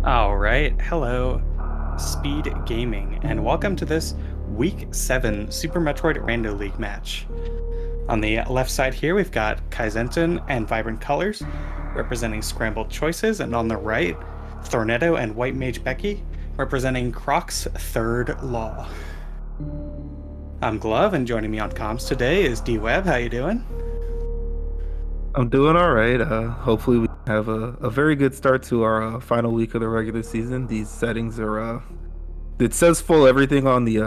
All right. Hello, Speed Gaming, and welcome to this Week 7 Super Metroid Rando League match. On the left side here, we've got Kaizenton and Vibrant Colors representing Scrambled Choices, and on the right, Thornetto and White Mage Becky representing Croc's Third Law. I'm Glove, and joining me on comms today is D-Web. How you doing? I'm doing all right. Hopefully we have a very good start to our final week of the regular season. These settings are it says full everything on the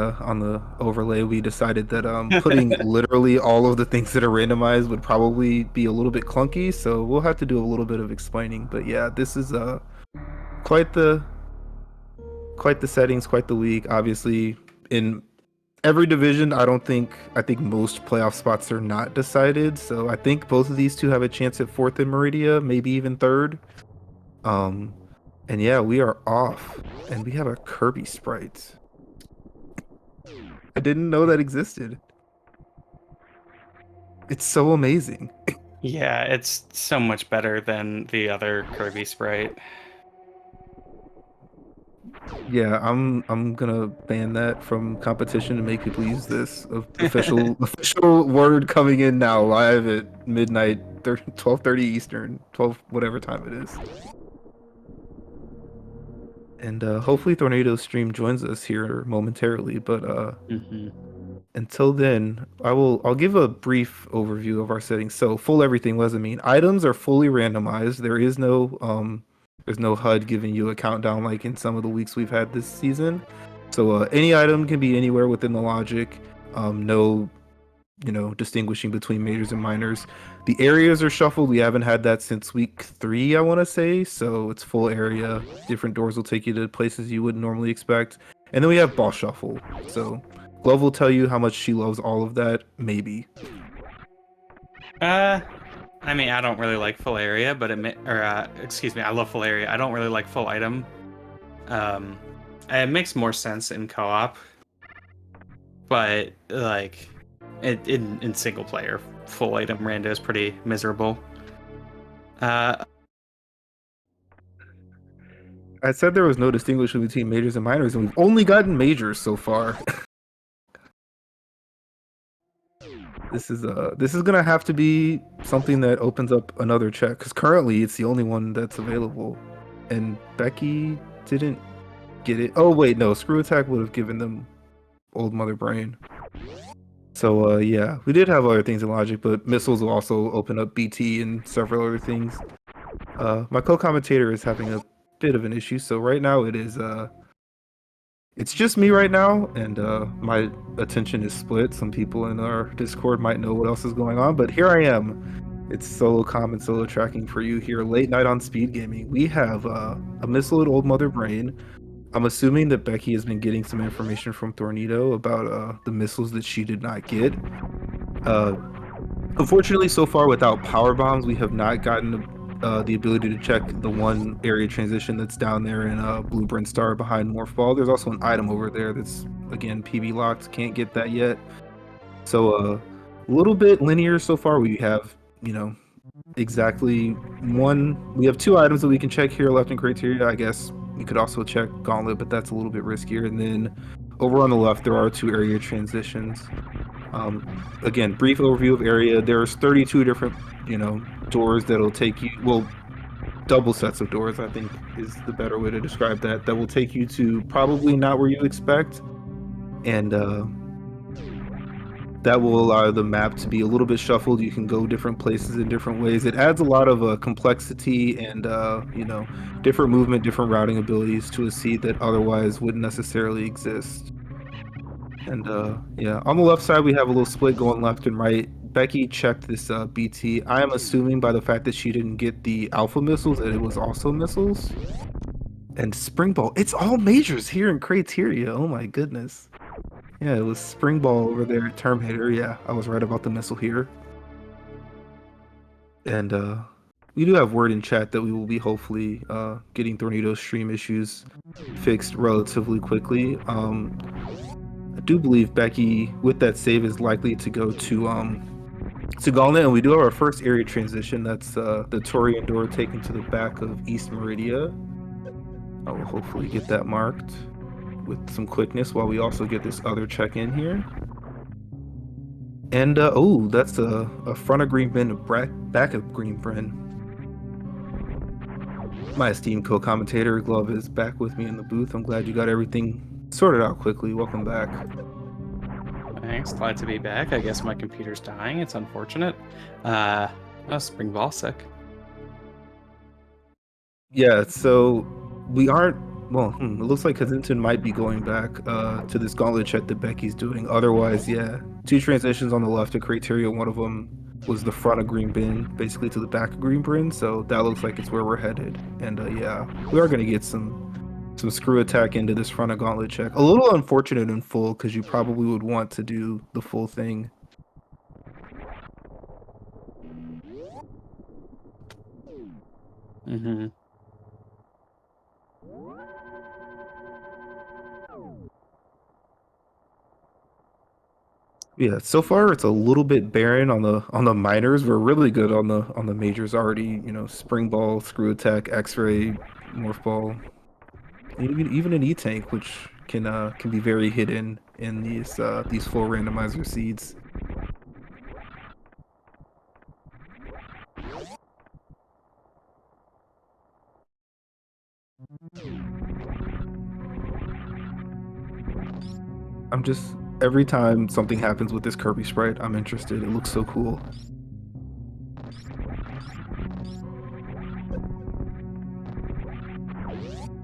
overlay. We decided that putting literally all of the things that are randomized would probably be a little bit clunky, so we'll have to do a little bit of explaining. But yeah, this is quite the quite the settings, quite the week. Obviously, in every division, I think most playoff spots are not decided. So I think both of these two have a chance at fourth in Meridia, maybe even third. Um, and yeah, we are off, and we have a Kirby sprite. I didn't know that existed. It's so amazing. Yeah, it's so much better than the other Kirby sprite. Yeah, I'm gonna ban that from competition and make people use this official word coming in now live at midnight, 12:30 Eastern, 12 whatever time it is. And hopefully Tornado's stream joins us here momentarily. But Mhm. until then, I'll give a brief overview of our settings. So full everything, what does it mean? Items are fully randomized. There's no HUD giving you a countdown like in some of the weeks we've had this season. So any item can be anywhere within the logic. No, distinguishing between majors and minors. The areas are shuffled. We haven't had that since week 3, I want to say. So it's full area. Different doors will take you to places you wouldn't normally expect. And then we have ball shuffle. So Glove will tell you how much she loves all of that. Maybe. Uh, I mean, I don't really like full area, but excuse me, I love full area. I don't really like full item. Um, it makes more sense in co-op, but like, in single player, full item rando is pretty miserable. Uh, I said there was no distinguishing between majors and minors, and we've only gotten majors so far. This is gonna have to be something that opens up another check because currently it's the only one that's available, and Becky didn't get it. Oh wait, no, Screw Attack would have given them Old Mother Brain. So yeah, we did have other things in Logic, but missiles will also open up BT and several other things. My co-commentator is having a bit of an issue, so right now it's just me right now, and my attention is split. Some people in our Discord might know what else is going on, but here I am. It's solo comm and solo tracking for you here late night on Speed Gaming. We have a missile at Old Mother Brain. I'm assuming that Becky has been getting some information from Tornado about the missiles that she did not get. Uh, Unfortunately, so far without power bombs, we have not gotten the ability to check the one area transition that's down there in Blue Brent Star behind Morph Ball. There's also an item over there that's again PB locked. Can't get that yet. So a little bit linear so far. We have exactly one. We have two items that we can check here left in criteria. I guess we could also check Gauntlet, but that's a little bit riskier. And then over on the left, there are two area transitions. Again, brief overview of area. There's 32 different, doors that'll take you. Well, double sets of doors, I think, is the better way to describe that. That will take you to probably not where you expect, and that will allow the map to be a little bit shuffled. You can go different places in different ways. It adds a lot of complexity and different movement, different routing abilities to a seed that otherwise wouldn't necessarily exist. And yeah, on the left side, we have a little split going left and right. Becky checked this BT. I am assuming by the fact that she didn't get the alpha missiles that it was also missiles. And Spring Ball. It's all majors here in Criteria. Oh my goodness. Yeah, it was Spring Ball over there at Term Hitter. Yeah, I was right about the missile here. And we do have word in chat that we will be hopefully getting Tornado's stream issues fixed relatively quickly. I do believe Becky, with that save, is likely to go to Gauntlet, and we do have our first area transition. That's the Torian door taken to the back of East Meridia. I will hopefully get that marked with some quickness while we also get this other check in here. And oh, that's a front of green bin, back of green bin. My esteemed co-commentator Glove is back with me in the booth. I'm glad you got everything sorted out quickly. Welcome back. Thanks, glad to be back. I guess my computer's dying. It's unfortunate. Spring ball sick. Yeah, so we aren't. Well, it looks like Kazinton might be going back to this gauntlet check that Becky's doing. Otherwise, yeah, 2 transitions on the left of criteria. One of them was the front of green bin, basically to the back of green bin. So that looks like it's where we're headed. And yeah, we are gonna get some screw attack into this front of gauntlet check. A little unfortunate in full because you probably would want to do the full thing. Mm-hmm. Yeah, so far it's a little bit barren on the minors. We're really good on the majors already. You know, spring ball, screw attack, X-ray, morph ball, even an E-tank, which can be very hidden in these full randomizer seeds. I'm just every time something happens with this Kirby sprite, I'm interested. It looks so cool.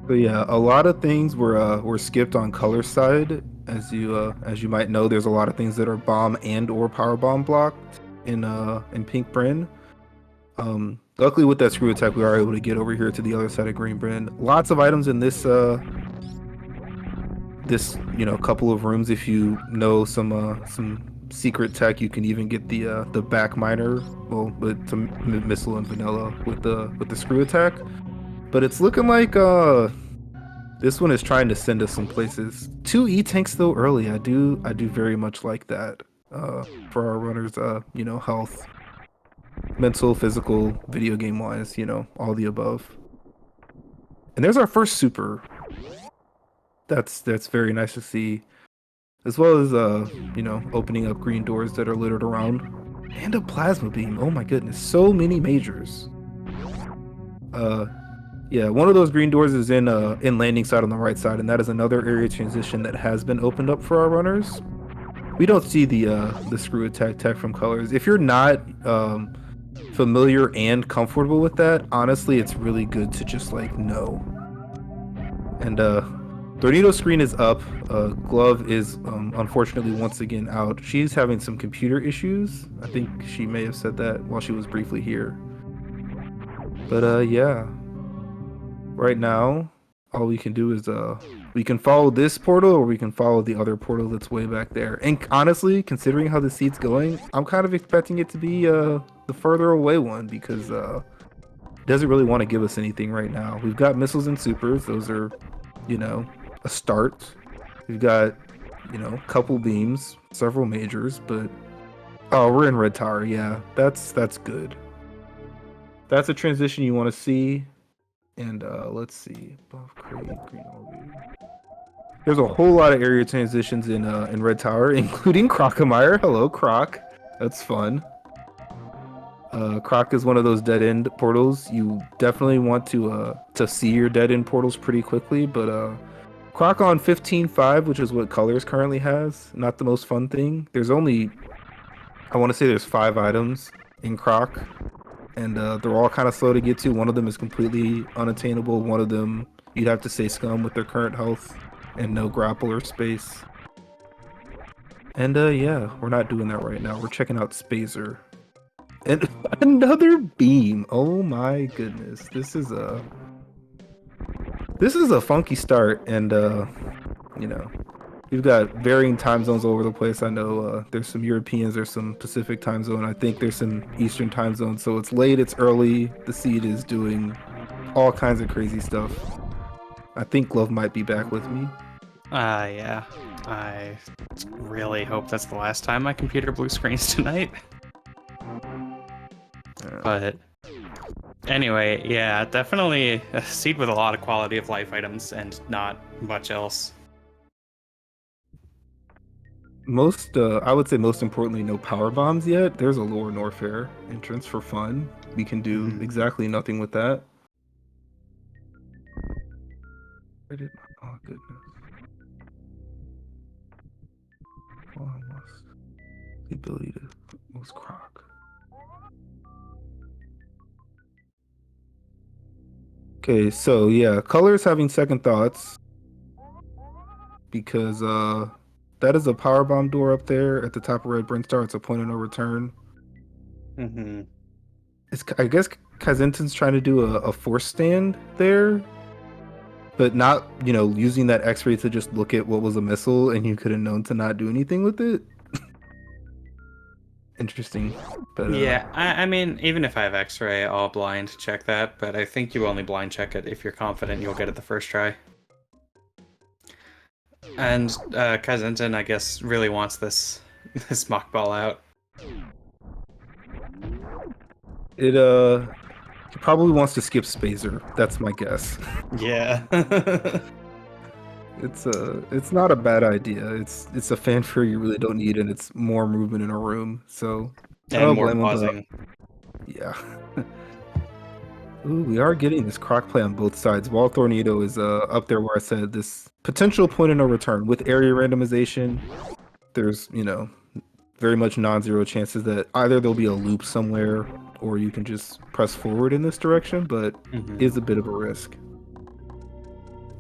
But yeah, a lot of things were skipped on color side. As you might know, there's a lot of things that are bomb and or power bomb blocked in pink Bryn. Luckily with that screw attack, we are able to get over here to the other side of green Bryn. Lots of items in this couple of rooms. If you know some secret tech, you can even get the back miner, well, with some missile and vanilla with the screw attack. But it's looking like this one is trying to send us some places. 2 E-tanks though early. I do very much like that for our runners. Health, mental, physical, video game wise. All the above. And there's our first super. That's very nice to see, as well as opening up green doors that are littered around, and a plasma beam. Oh my goodness, so many majors. Yeah, one of those green doors is in landing side on the right side, and that is another area transition that has been opened up for our runners. We don't see the screw attack tech from colors. If you're not familiar and comfortable with that, honestly, it's really good to just know. And Tornito's screen is up. Glove is unfortunately once again out. She's having some computer issues. I think she may have said that while she was briefly here. But yeah. Right now, all we can do is we can follow this portal or we can follow the other portal that's way back there. And honestly, considering how the seat's going, I'm kind of expecting it to be the further away one because it doesn't really want to give us anything right now. We've got missiles and supers. Those are, a start. We've got, a couple beams, several majors, but oh, we're in red tower. Yeah, that's good. That's a transition you want to see. And let's see, buff crate, green orb. There's a whole lot of area transitions in Red Tower, including Crocomire. Hello, Croc. That's fun. Croc is one of those dead end portals. You definitely want to see your dead end portals pretty quickly. But Croc on 15.5, which is what Colors currently has, not the most fun thing. There's only, I want to say there's 5 items in Croc. And they're all kind of slow to get to. One of them is completely unattainable. One of them, you'd have to say scum with their current health and no grapple or space. And yeah, we're not doing that right now. We're checking out Spazer. And another beam. Oh my goodness. This is a funky start. And we've got varying time zones all over the place. I know there's some Europeans, there's some Pacific time zone. I think there's some Eastern time zone. So it's late, it's early. The seed is doing all kinds of crazy stuff. I think Glove might be back with me. Yeah. I really hope that's the last time my computer blue screens tonight. But Anyway, yeah, definitely a seed with a lot of quality of life items and not much else. I would say most importantly, no power bombs yet. There's a lower Norfair entrance for fun. We can do Mhm. exactly nothing with that. Oh goodness. Almost. The ability to most Croc. Okay, so yeah, colors having second thoughts because that is a power bomb door up there at the top of Red Brinstar. It's a point of no return. Mhm. I guess Kazentin's trying to do a force stand there, but not, using that X-ray to just look at what was a missile and you could have known to not do anything with it. Interesting. But Yeah, I mean, even if I have X-ray, I'll blind check that, but I think you only blind check it if you're confident you'll get it the first try. And Kaizentin, I guess, really wants this this mock ball out. he probably wants to skip Spazer. That's my guess. Yeah. It's not a bad idea. It's a fanfare you really don't need, and it's more movement in a room. So I And don't more blame him, but pausing. yeah. Ooh, we are getting this croc play on both sides. Wall Tornado is up there where I said this potential point of no return with area randomization. There's very much non-zero chances that either there'll be a loop somewhere or you can just press forward in this direction, but Mhm. is a bit of a risk.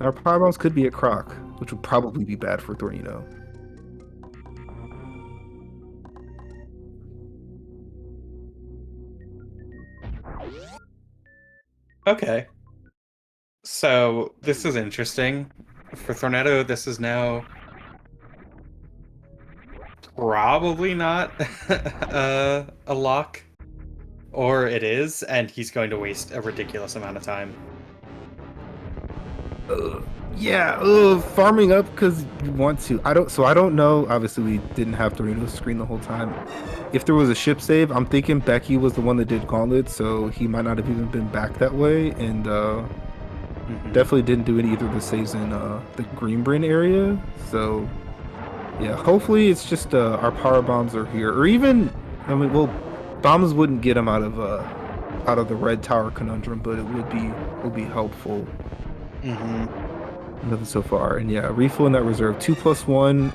Our power bombs could be at Croc, which would probably be bad for Tornado. Okay. So this is interesting. For Thornetto, this is now probably not a lock. Or it is, and he's going to waste a ridiculous amount of time. Yeah, farming up because you want to. I don't know. Obviously, we didn't have Tornado's screen the whole time. If there was a ship save, I'm thinking Becky was the one that did Gauntlet, so he might not have even been back that way, and Mhm. definitely didn't do any either of the saves in the Greenbrain area. So yeah, hopefully it's just our power bombs are here, or even well, bombs wouldn't get him out of the red tower conundrum, but it would be helpful. Mhm. Nothing so far, and yeah, refill in that reserve 2+1.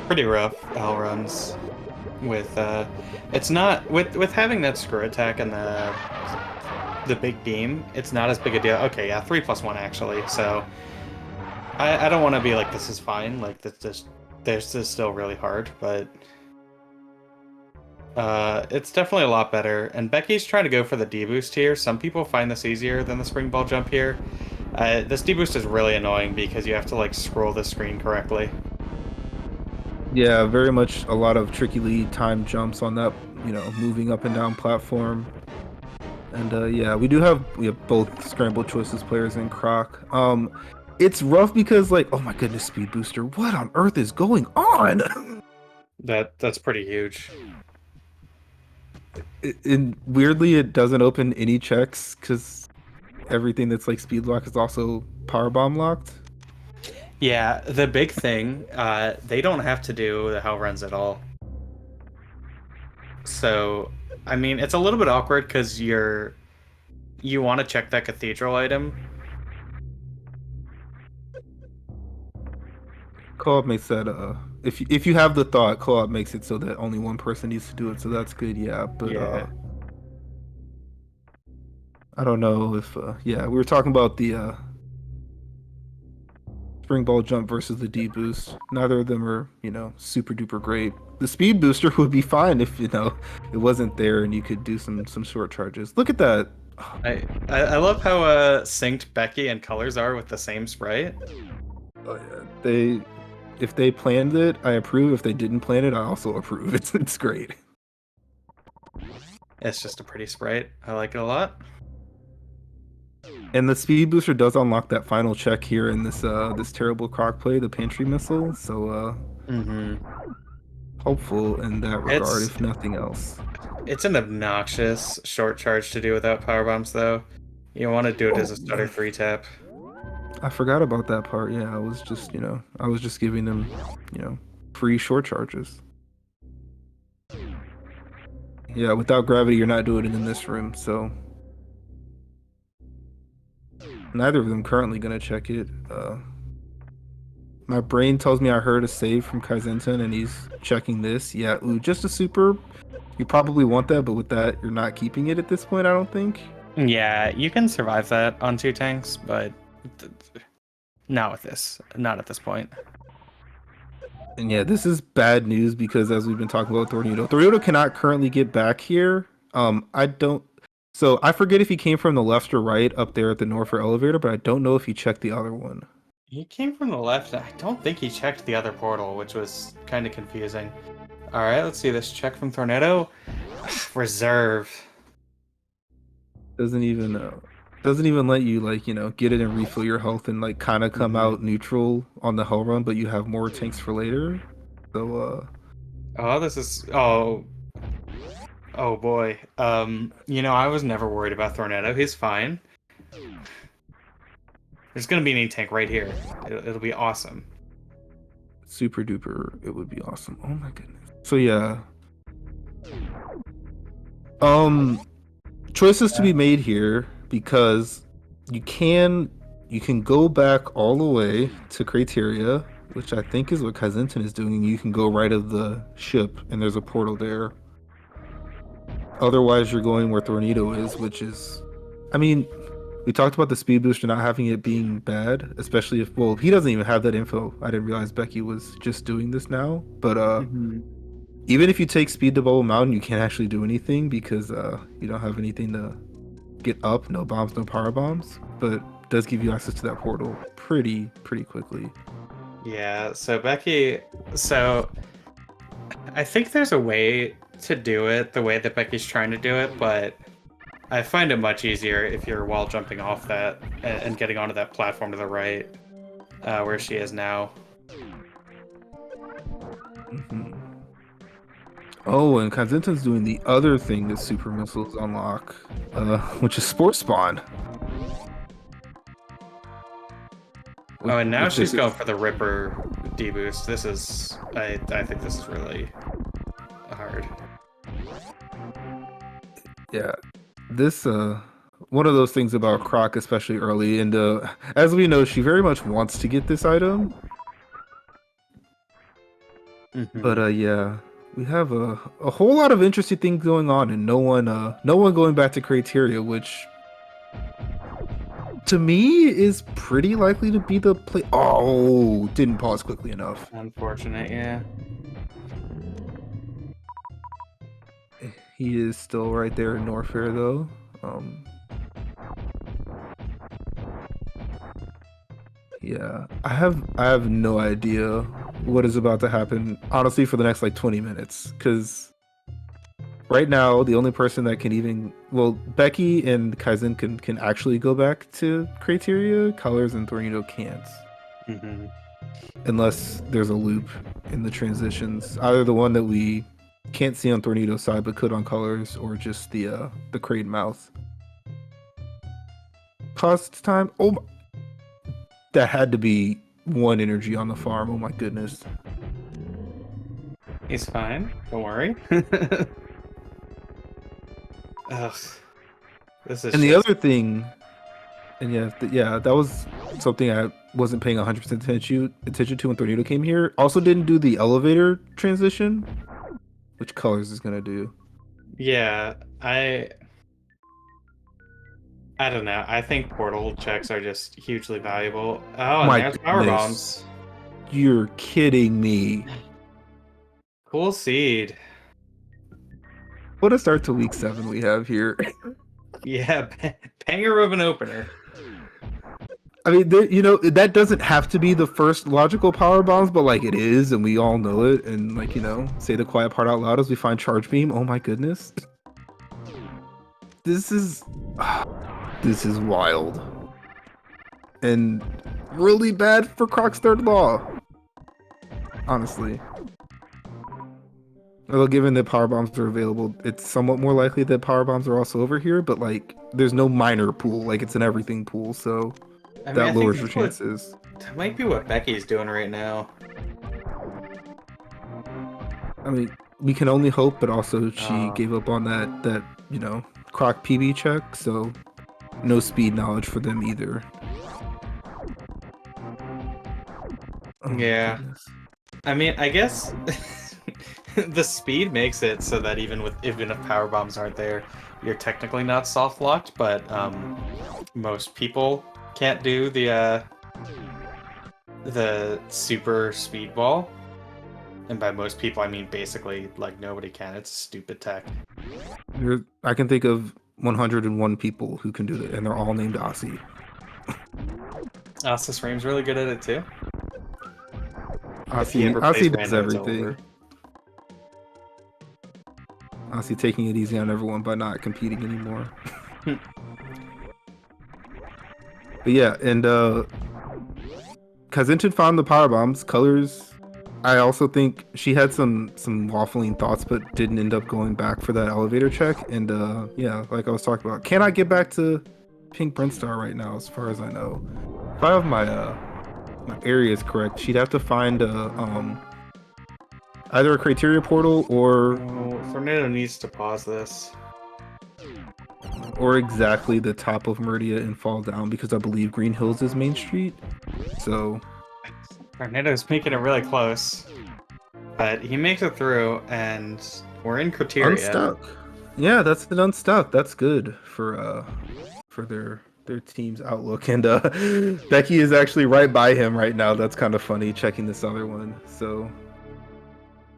Pretty rough L runs with it's not with having that screw attack and the big beam, it's not as big a deal. Okay, yeah, 3+1 actually. So I don't want to be like this is fine. Like this is still really hard, but it's definitely a lot better. And Becky's trying to go for the D-boost here. Some people find this easier than the spring ball jump here. This D-boost is really annoying because you have to like scroll the screen correctly. Yeah, very much a lot of trickily timed jumps on that, moving up and down platform. And yeah, we have both scrambled choices players in Croc. It's rough because like, oh my goodness, speed booster, what on earth is going on? That's pretty huge. And weirdly, it doesn't open any checks because everything that's like speed lock is also power bomb locked. Yeah, the big thing, they don't have to do the hell runs at all. So, I mean, it's a little bit awkward because you want to check that cathedral item. Co-op makes that if you have the thought, co-op makes it so that only one person needs to do it, so that's good, yeah. But Yeah. I don't know if yeah, we were talking about the spring ball jump versus the D boost. Neither of them are, super duper great. The speed booster would be fine if, it wasn't there and you could do some short charges. Look at that. I love how synced Becky and Colors are with the same sprite. Oh yeah. If they planned it, I approve. If they didn't plan it, I also approve. It's great. It's just a pretty sprite. I like it a lot. And the speed booster does unlock that final check here in this terrible croc play, the pantry missile. So Mm-hmm. hopeful in that regard, It's if nothing else. It's an obnoxious short charge to do without power bombs, though. You want to do it Oh as a stutter man, free tap. I forgot about that part. Yeah, I was just, I was just giving them, you know, free short charges. Yeah, without gravity, you're not doing it in this room, so neither of them currently gonna check it. My brain tells me I heard a save from Kaizensen and he's checking this. Yeah, ooh, just a super. You probably want that, but with that, you're not keeping it at this point, I don't think. Yeah, you can survive that on 2 tanks, but not with this. Not at this point. And yeah, this is bad news because as we've been talking about Tornado cannot currently get back here. I don't. So I forget if he came from the left or right up there at the Norfolk elevator, but I don't know if he checked the other one. He came from the left. I don't think he checked the other portal, which was kind of confusing. All right, let's see this check from Tornado. Reserve. Doesn't even let you like get it and refill your health and like kind of come out neutral on the hell run, but you have more tanks for later. So Oh, this is oh boy. I was never worried about Tornado. He's fine. There's gonna be an E-tank right here. It'll be awesome. super duper, it would be awesome. Oh my goodness. So yeah. Choices to be made here because you can go back all the way to Crateria, which I think is what Kaizenton is doing. You can go right of the ship and there's a portal there. Otherwise you're going where Tornado is, which is, I mean, we talked about the speed booster not having it being bad, especially if, well, he doesn't even have that info. I didn't realize Becky was just doing this now, but even if you take speed to Bubble Mountain, you can't actually do anything because you don't have anything to get up. No bombs, no power bombs, but it does give you access to that portal pretty quickly. Yeah, so Becky, so I think there's a way to do it the way that Becky's trying to do it, but I find it much easier if you're wall jumping off that and getting onto that platform to the right, where she is now. Mm-hmm. Oh, and Kaizenton's doing the other thing that super missiles unlock, which is Sport Spawn. Oh, and now she's going for the Ripper deboost. This is, I think this is really hard. Yeah, this one of those things about Croc, especially early, and as we know, she very much wants to get this item. But yeah, we have a whole lot of interesting things going on, and no one going back to Crateria, which to me is pretty likely to be the play. Oh, didn't pause quickly enough. Unfortunate, yeah. He is still right there in Norfair though. Yeah, I have no idea what is about to happen, honestly, for the next like 20 minutes, because right now the only person that can even, well, Becky and Kaizen can actually go back to Crateria. Colors and Tornado can't, unless there's a loop in the transitions, either the one that we can't see on Tornado's side but could on Colors, or just the crate mouth. Cost time. Oh my. That had to be one energy on the farm. Oh my goodness. He's fine. Don't worry. Ugh. This is. And the other thing, and yeah, that was something I wasn't paying 100% attention to when Tornado came here. Also didn't do the elevator transition, which Colors is gonna do. Yeah, I don't know. I think portal checks are just hugely valuable. Oh, and My there's power goodness. bombs. You're kidding me. Cool seed. What a start to week 7 we have here. Yeah, banger of an opener. I mean, that doesn't have to be the first logical power bombs, but like it is, and we all know it. And like, say the quiet part out loud as we find Charge Beam. Oh my goodness. This is wild. And really bad for Croc's third law. Honestly. Well, given that power bombs are available, it's somewhat more likely that power bombs are also over here, but like there's no minor pool, like it's an everything pool, so I mean, that I think lowers your that's what chances. that might be what Becky's doing right now. I mean, we can only hope, but also she Uh, gave up on Croc PB check, so no speed knowledge for them either. Oh my yeah. goodness. I mean, I guess the speed makes it so that even if power bombs aren't there, you're technically not soft locked, but most people can't do the super speedball. And by most people, I mean basically like nobody can. It's stupid tech. I can think of 101 people who can do it, and they're all named Aussie. Ossis Rame's really good at it too. If he Aussie, ever plays Aussie does Rando, it's over. everything. Aussie taking it easy on everyone by not competing anymore. But yeah, and Kazinton found the power bombs. Colors, I also think she had some waffling thoughts, but didn't end up going back for that elevator check. And yeah, like I was talking about, can I get back to Pink Brinstar right now? As far as I know, if I have my areas correct, she'd have to find either a criteria portal Oh, Tornado needs to pause this. or exactly the top of Meridia and fall down because I believe Green Hills is Main Street. So Tornado's making it really close, but he makes it through, and we're in criteria. unstuck. Yeah, that's an unstuck. That's good for their team's outlook. And Becky is actually right by him right now. That's kind of funny checking this other one. So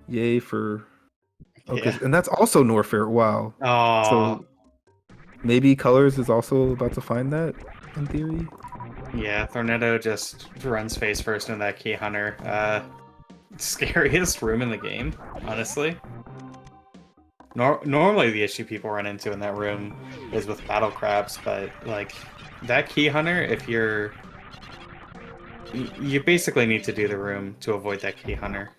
yay for okay. Yeah. And that's also Norfair. Wow. Oh, So maybe Colors is also about to find that in theory. yeah. Tornado just runs face first into that key hunter. Scariest room in the game, honestly. Normally, the issue people run into in that room is with battle crabs, but like that key hunter, if you basically need to do the room to avoid that key hunter.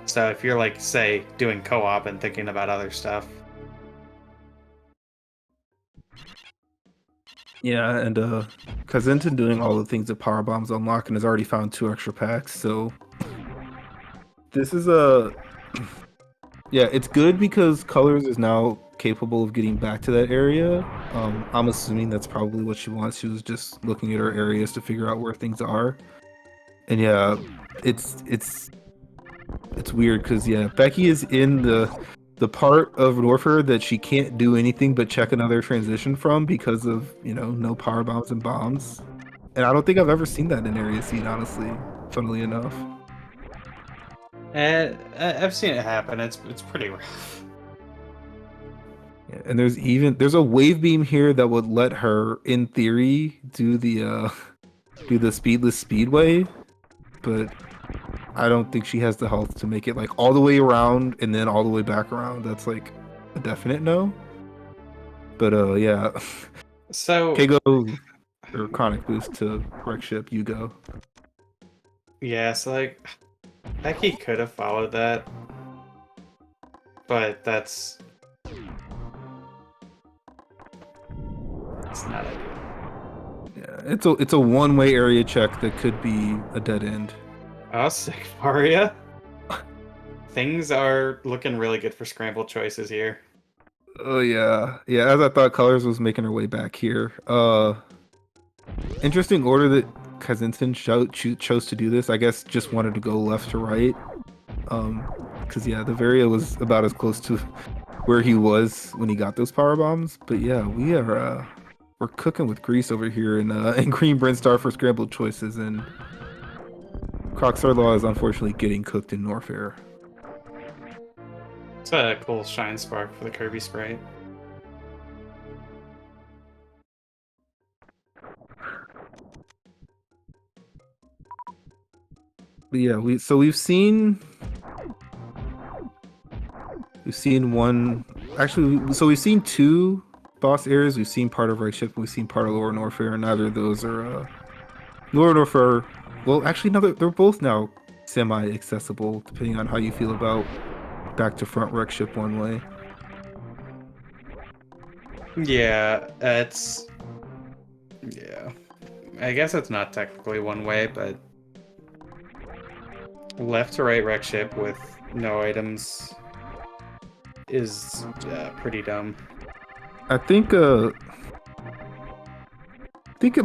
So if you're like, say, doing co-op and thinking about other stuff. Yeah, and Kazinton doing all the things that power bombs unlock and has already found 2 extra packs. So this is a yeah, it's good because Colors is now capable of getting back to that area. I'm assuming that's probably what she wants. She was just looking at her areas to figure out where things are. And yeah, it's weird because yeah, Becky is in the part of Norfair that she can't do anything but check another transition from because of no power bombs and bombs. And I don't think I've ever seen that in Area Seed, honestly. Funnily enough. And I've seen it happen. It's pretty rough. Yeah, and there's a wave beam here that would let her, in theory, do the speedless speedway, but I don't think she has the health to make it like all the way around and then all the way back around. That's like a definite no. But yeah. So Kago or Chronic boost to wreck ship, you go. yeah, so like Becky could have followed that, but it's not ideal. Yeah, it's a one-way area check that could be a dead end. Oh, sick, Faria. Things are looking really good for scrambled choices here. Oh yeah. Yeah, as I thought Colors was making her way back here. Interesting order that Kazinton chose to do this. I guess just wanted to go left to right. Because yeah, the Varia was about as close to where he was when he got those power bombs. But yeah, we're cooking with grease over here in Green Brinstar for scrambled choices, and Croc Law is unfortunately getting cooked in Norfair. It's a cool shine spark for the Kirby sprite. But yeah, we've seen one, actually, so we've seen 2 boss areas. We've seen part of Right Ship, we've seen part of Lower Norfair, and neither of those are Lower Norfair. Well, actually, no, they're both now semi-accessible, depending on how you feel about back to front wreck ship one way. Yeah, it's yeah. I guess it's not technically one way, but left to right wreck ship with no items is pretty dumb. I think it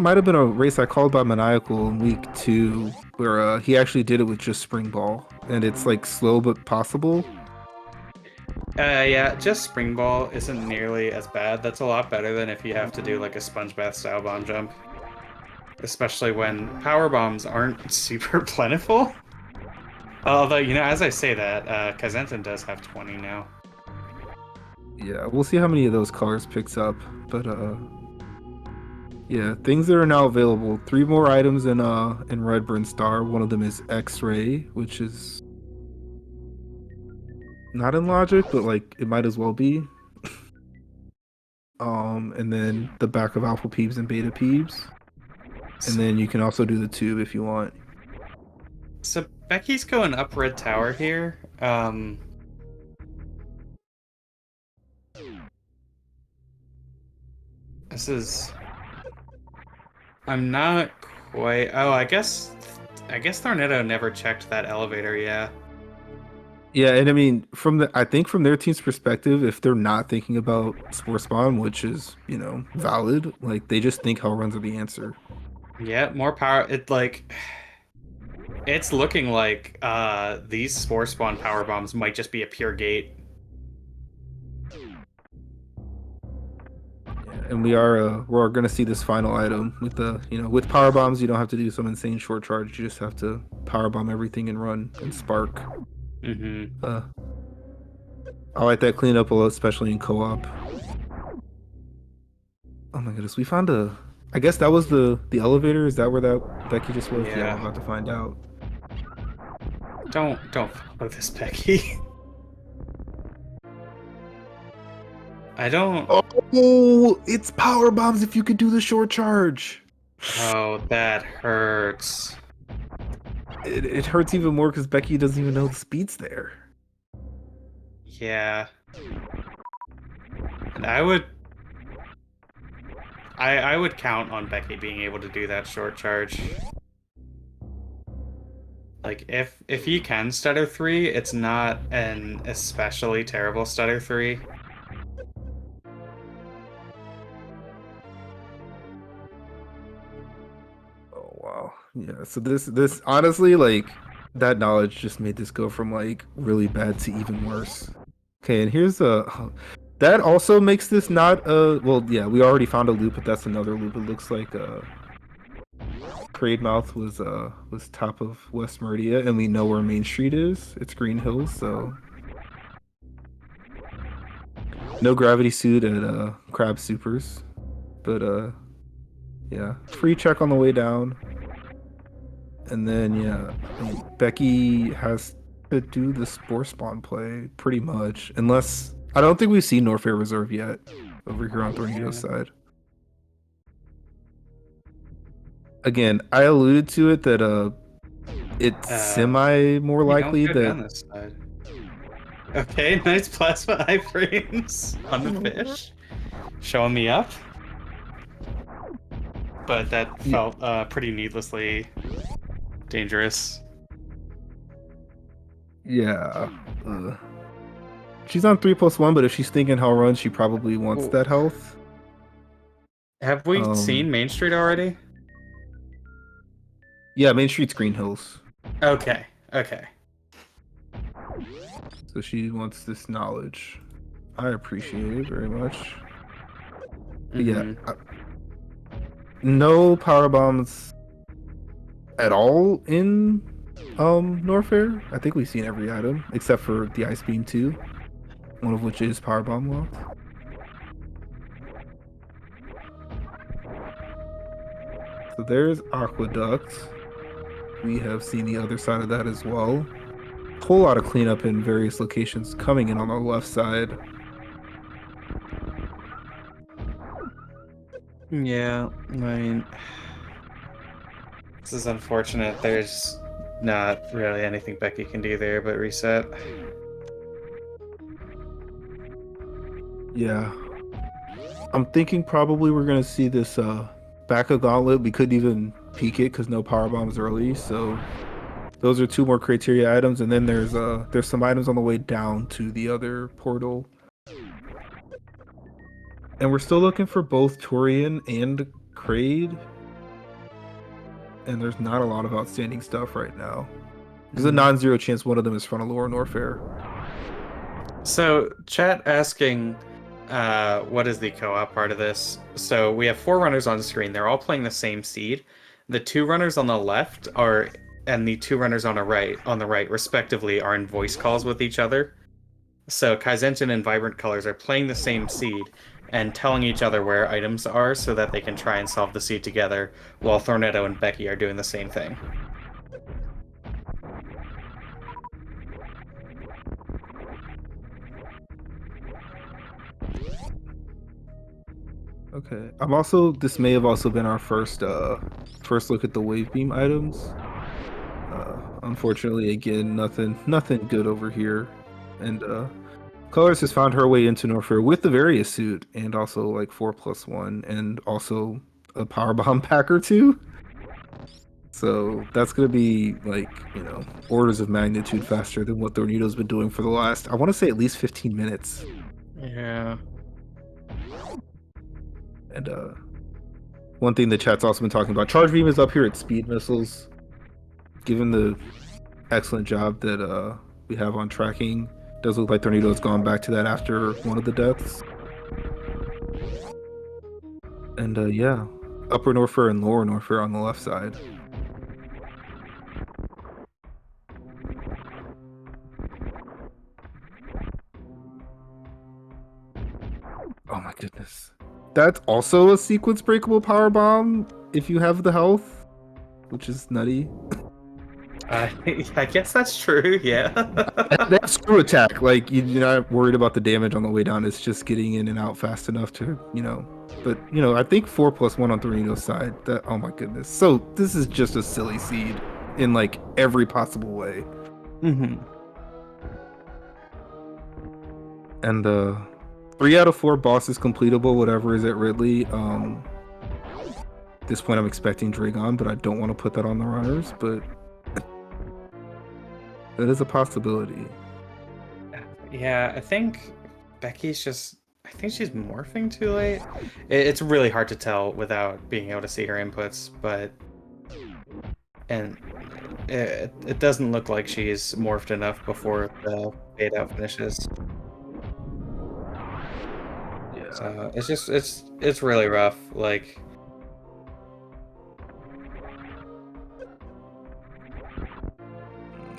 might have been a race I called by Maniacal in week 2 where he actually did it with just spring ball, and it's like slow but possible. Yeah, just spring ball isn't nearly as bad. That's a lot better than if you have to do like a sponge bath style bomb jump. Especially when power bombs aren't super plentiful. Although, as I say that, Kazenten does have 20 now. Yeah, we'll see how many of those colors picks up, but yeah, things that are now available. 3 more items in Redburn Star. One of them is X-Ray, which is not in logic, but like it might as well be. And then the back of Alpha Peeps and Beta Peeps. And then you can also do the tube if you want. So Becky's going up Red Tower here. This is... I'm not quite... Oh, I guess Thornetto never checked that elevator, yeah. Yeah, and I mean, I think from their team's perspective, if they're not thinking about Spore Spawn, which is, valid, like they just think hell runs are the answer. Yeah, more power. It's looking like these Spore Spawn power bombs might just be a pure gate. And we're gonna see this final item with with power bombs. You don't have to do some insane short charge. You just have to power bomb everything and run and spark. Mm-hmm. I like that cleanup a lot, especially in co-op. Oh my goodness, we found I guess that was the elevator. Is that where that Becky just was? Yeah, I'm about to find out. Don't follow this, Becky. I don't... Oh, it's power bombs if you could do the short charge. Oh, that hurts. It hurts even more because Becky doesn't even know the speed's there. Yeah. And I would count on Becky being able to do that short charge. Like, if he can stutter 3, it's not an especially terrible stutter 3. Wow. Yeah, so this honestly, like, that knowledge just made this go from like really bad to even worse. Okay, and here's that also makes this not well, yeah, we already found a loop, but that's another loop. It looks like Crademouth was top of West Meridia, and we know where Main Street is. It's Green Hills, so no gravity suit at Crab Supers. But yeah, free check on the way down. And then, yeah, Becky has to do the Spore Spawn play, pretty much. Unless... I don't think we've seen Norfair Reserve yet, over here on Tornado's side. Again, I alluded to it that it's semi more likely that... Down this side. Okay, nice plasma iframes on the fish. Showing me up. But that felt pretty needlessly dangerous. Yeah. She's on 3+1, but if she's thinking hell run, she probably wants that health. Have we seen Main Street already? Yeah, Main Street's Green Hills. Okay. So she wants this knowledge. I appreciate it very much. Yeah. No power bombs at all in Norfair. I think we've seen every item except for the Ice Beam 2, one of which is power bomb locked. So there's Aqueduct. We have seen the other side of that as well. Whole lot of cleanup in various locations coming in on the left side. Yeah, I mean, this is unfortunate. There's not really anything Becky can do there but reset. Yeah. I'm thinking probably we're gonna see this back of gauntlet. We couldn't even peek it because no power bombs early. So those are two more criteria items, and then there's some items on the way down to the other portal. And we're still looking for both Turian and Kraid. And there's not a lot of outstanding stuff right now. There's a non-zero chance one of them is front of Lower Norfair. So, chat asking, what is the co-op part of this? So we have 4 runners on the screen. They're all playing the same seed. The 2 runners on the left are, and the 2 runners on the right, respectively, are in voice calls with each other. So Kaizentin and Vibrant Colors are playing the same seed and telling each other where items are so that they can try and solve the seed together, while Thornetto and Becky are doing the same thing. Okay. This may have also been our first look at the wave beam items. Unfortunately, again, nothing good over here. And Colors has found her way into Norfair with the Various suit and also like 4+1 and also a power bomb pack or 2. So that's gonna be like, orders of magnitude faster than what Tornado's been doing for the last, I want to say, at least 15 minutes. Yeah. And one thing the chat's also been talking about, Charge Beam is up here at Speed Missiles. Given the excellent job that we have on tracking, does look like Tornado has gone back to that after one of the deaths. And yeah, Upper Norfair and Lower Norfair on the left side. Oh my goodness. That's also a sequence breakable power bomb if you have the health, which is nutty. I guess that's true, yeah. That screw attack, like, you're not worried about the damage on the way down. It's just getting in and out fast enough to, But, I think 4+1 on Torino's side. Oh my goodness. So this is just a silly seed in, like, every possible way. Mm-hmm. And 3 out of 4 bosses completable, whatever is at Ridley. At this point, I'm expecting Dragon, but I don't want to put that on the runners, but that is a possibility. Yeah, I think Becky's just... I think she's morphing too late. It's really hard to tell without being able to see her inputs, but... And it doesn't look like she's morphed enough before the fade out finishes. Yeah. So it's really rough. Like...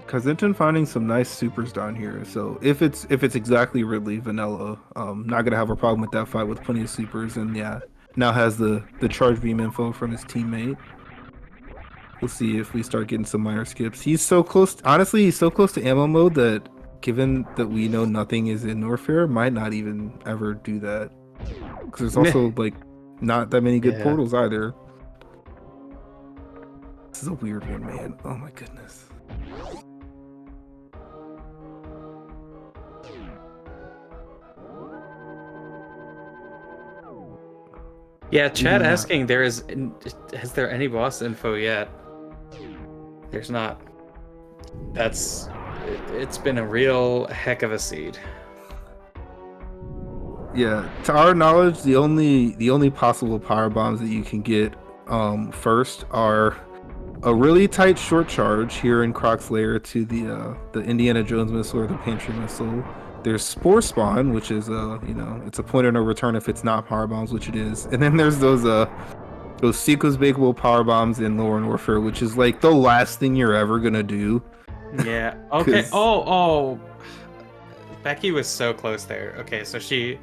Kaizentin finding some nice supers down here. So if it's exactly Ridley vanilla, not gonna have a problem with that fight with plenty of supers. And yeah, now has the charge beam info from his teammate. We'll see if we start getting some minor skips. He's so close. Honestly, he's so close to ammo mode that, given that we know nothing is in Norfair, might not even ever do that. Because there's also like not that many good portals either. This is a weird one, man. Oh my goodness. Yeah, chat asking, has there any boss info yet? There's not. It's been a real heck of a seed. Yeah, to our knowledge, the only possible power bombs that you can get first are a really tight short charge here in Croc's lair to the Indiana Jones missile or the Pantry missile. There's Spore Spawn, which is it's a point of no return if it's not power bombs, which it is. And then there's those sequence breakable power bombs in Lower Norfair, which is like the last thing you're ever gonna do. Yeah. Okay. Oh. Becky was so close there. Okay, so she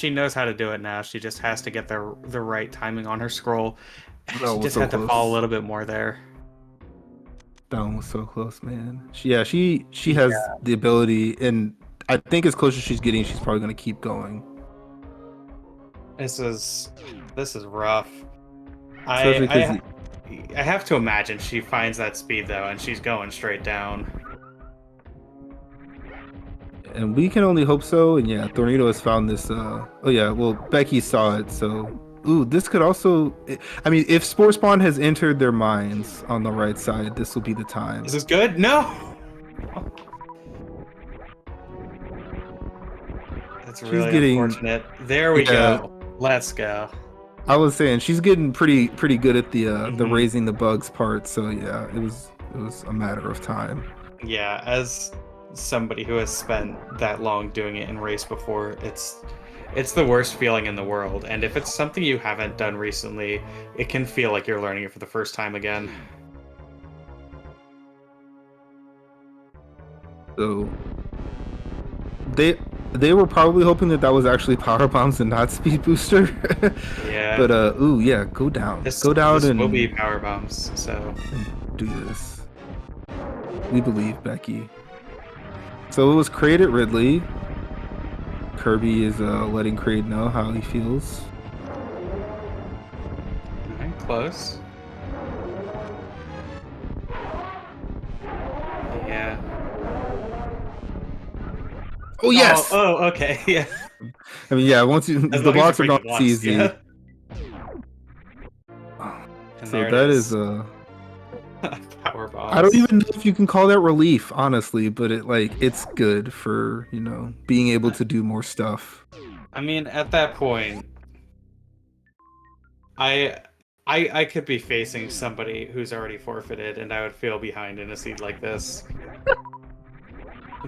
knows how to do it now. She just has to get the right timing on her scroll. She just had to fall a little bit more there. That one was so close, man. She has the ability, and I think as close as she's getting, she's probably going to keep going. This is rough. I have to imagine she finds that speed though, and she's going straight down. Yeah. And we can only hope so. And yeah, Tornado has found this. Oh yeah, well Becky saw it. So ooh, this could also. I mean, if Spore Spawn has entered their minds on the right side, this will be the time. Is this good? No. That's She's really getting. unfortunate. There we Yeah, go. Let's go. I was saying she's getting pretty good at the Hmm. raising the bugs part. So yeah, it was a matter of time. Yeah, as somebody who has spent that long doing it in race before, it's the worst feeling in the world. And if it's something you haven't done recently, it can feel like you're learning it for the first time again. So they were probably hoping that was actually power bombs and not speed booster. Yeah, But ooh yeah, this go down this will be and power bombs. So do this. We believe Becky. So it was Kraid at Ridley. Kirby is letting Kraid know how he feels. alright, close. Yeah. Oh yes. Oh, okay. Yeah. I mean yeah, once you As the long as you blocks are break gone, the it's blocks, easy. yeah. And So there it that is is. Power I don't bombs. even know if you can call that relief, honestly, but it's good for, being able to do more stuff. I mean, at that point, I I could be facing somebody who's already forfeited, and I would feel behind in a seat like this.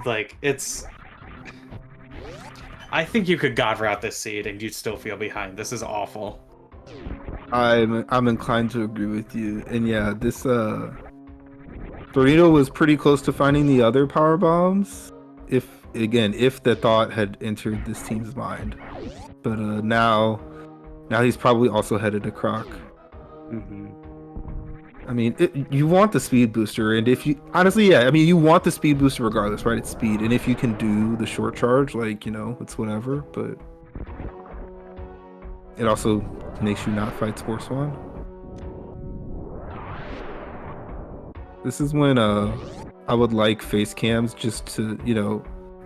Like it's. I think you could God route this seed, and you'd still feel behind. This is awful. I'm inclined to agree with you. And yeah, this Burrito was pretty close to finding the other power bombs. If the thought had entered this team's mind. But now he's probably also headed to Croc. Mm-hmm. I mean, you want the speed booster, and if you honestly, yeah, I mean, you want the speed booster regardless, right? It's speed, and if you can do the short charge, it's whatever. But it also makes you not fight Spore Swan. This is when I would like face cams just to,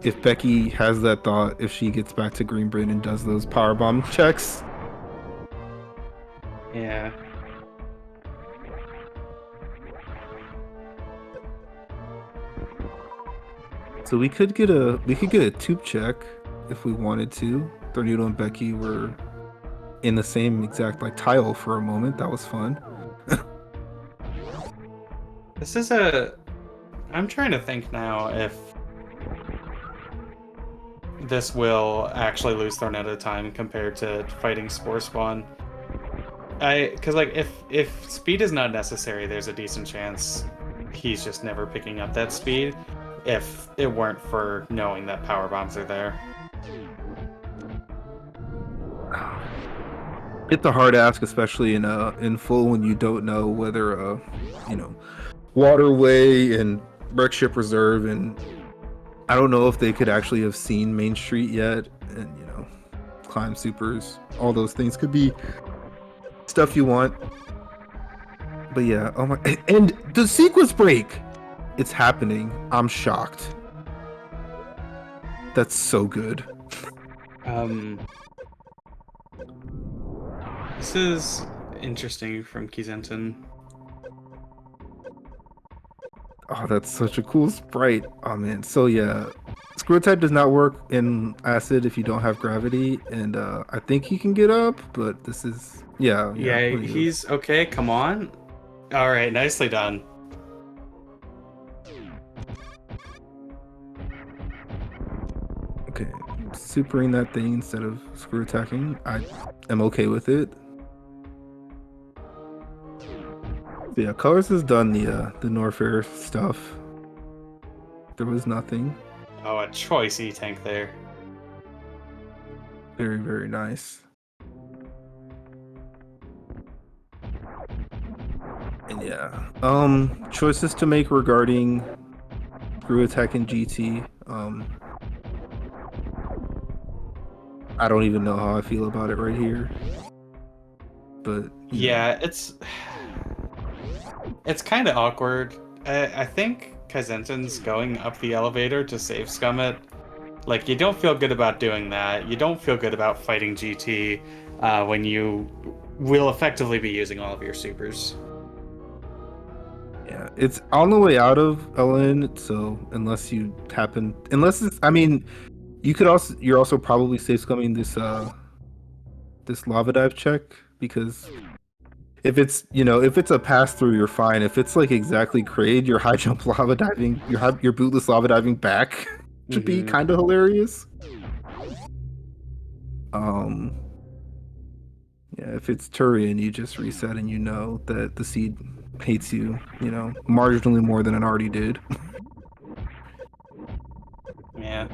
if Becky has that thought, if she gets back to Greenbrain and does those power bomb checks. Yeah. So we could get a tube check if we wanted to. Tornado and Becky were in the same exact tile for a moment. That was fun. This is a. I'm trying to think now if this will actually lose Thornetta time compared to fighting Spore Spawn. Because if speed is not necessary, there's a decent chance he's just never picking up that speed. If it weren't for knowing that power bombs are there. It's a hard ask, especially in full when you don't know whether Waterway and Wreckship Reserve, and I don't know if they could actually have seen Main Street yet, and climb supers. All those things could be stuff you want. But yeah, oh my, and the sequence break, it's happening. I'm shocked. That's so good. This is interesting from Kizenton. Oh, that's such a cool sprite. Oh man. So yeah, Screw Attack does not work in Acid if you don't have gravity, and I think he can get up, but this is yeah. He's okay. Come on. All right, nicely done. Okay, supering that thing instead of screw attacking. I am okay with it. Yeah, Colors has done the Norfair stuff. There was nothing. Oh, a choice E-tank there. Very, very nice. And yeah, choices to make regarding Screw Attack and GT. I don't even know how I feel about it right here. But yeah, it's kind of awkward. I think Kazenton's going up the elevator to save Scummit, Like, you don't feel good about doing that. You don't feel good about fighting GT when you will effectively be using all of your supers. Yeah, it's on the way out of LN, so unless it's, I mean, you're also probably safe scumming this lava dive check because if it's a pass through, you're fine. If it's like exactly Kraid, your high jump lava diving, your bootless lava diving back should be Hmm. kind of hilarious. Um, yeah, if it's Turian, you just reset and you know that the seed hates you, marginally more than it already did. Yeah.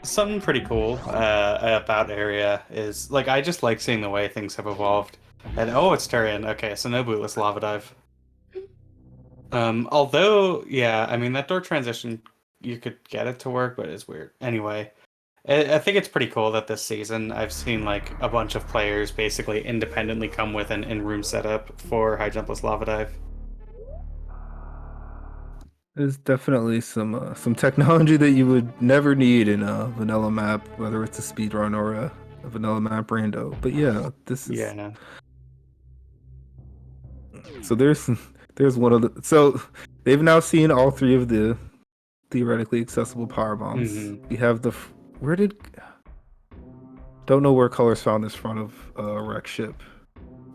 Something pretty cool about area is like I just like seeing the way things have evolved. And oh, it's Turian. Okay, so no bootless lava dive. Although, yeah, I mean that door transition, you could get it to work, but it's weird. Anyway, I think it's pretty cool that this season I've seen like a bunch of players basically independently come with an in-room setup for high jumpless lava dive. There's definitely some technology that you would never need in a vanilla map, whether it's a speedrun or a vanilla map rando. But yeah, this is Yeah. so there's one of the so they've now seen all three of the theoretically accessible power bombs. Hmm. We have where did don't know where colors found this front of wreck ship,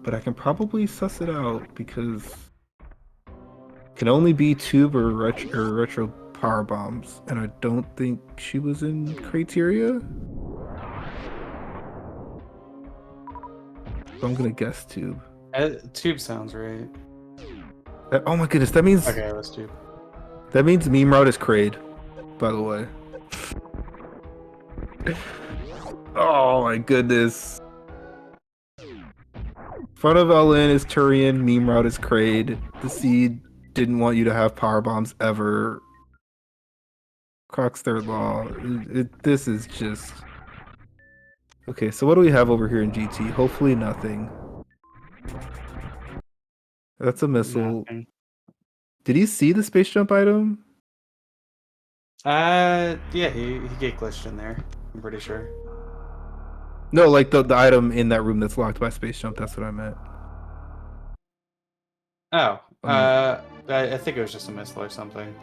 but I can probably suss it out because can only be tube or retro power bombs, and I don't think she was in criteria. So I'm gonna guess tube. Tube sounds right. Oh my goodness, that means Okay, let's tube. meme route is Kraid, by the way. Oh my goodness. Front of LN is Turian, meme route is Kraid. The seed didn't want you to have power bombs ever. Croc's third law. This is just okay. So what do we have over here in GT? Hopefully nothing. That's a missile. Nothing. Did he see the space jump item? Yeah, he get glitched in there. I'm pretty sure. No, like the item in that room that's locked by space jump. That's what I meant. Oh, On the I think it was just a missile or something.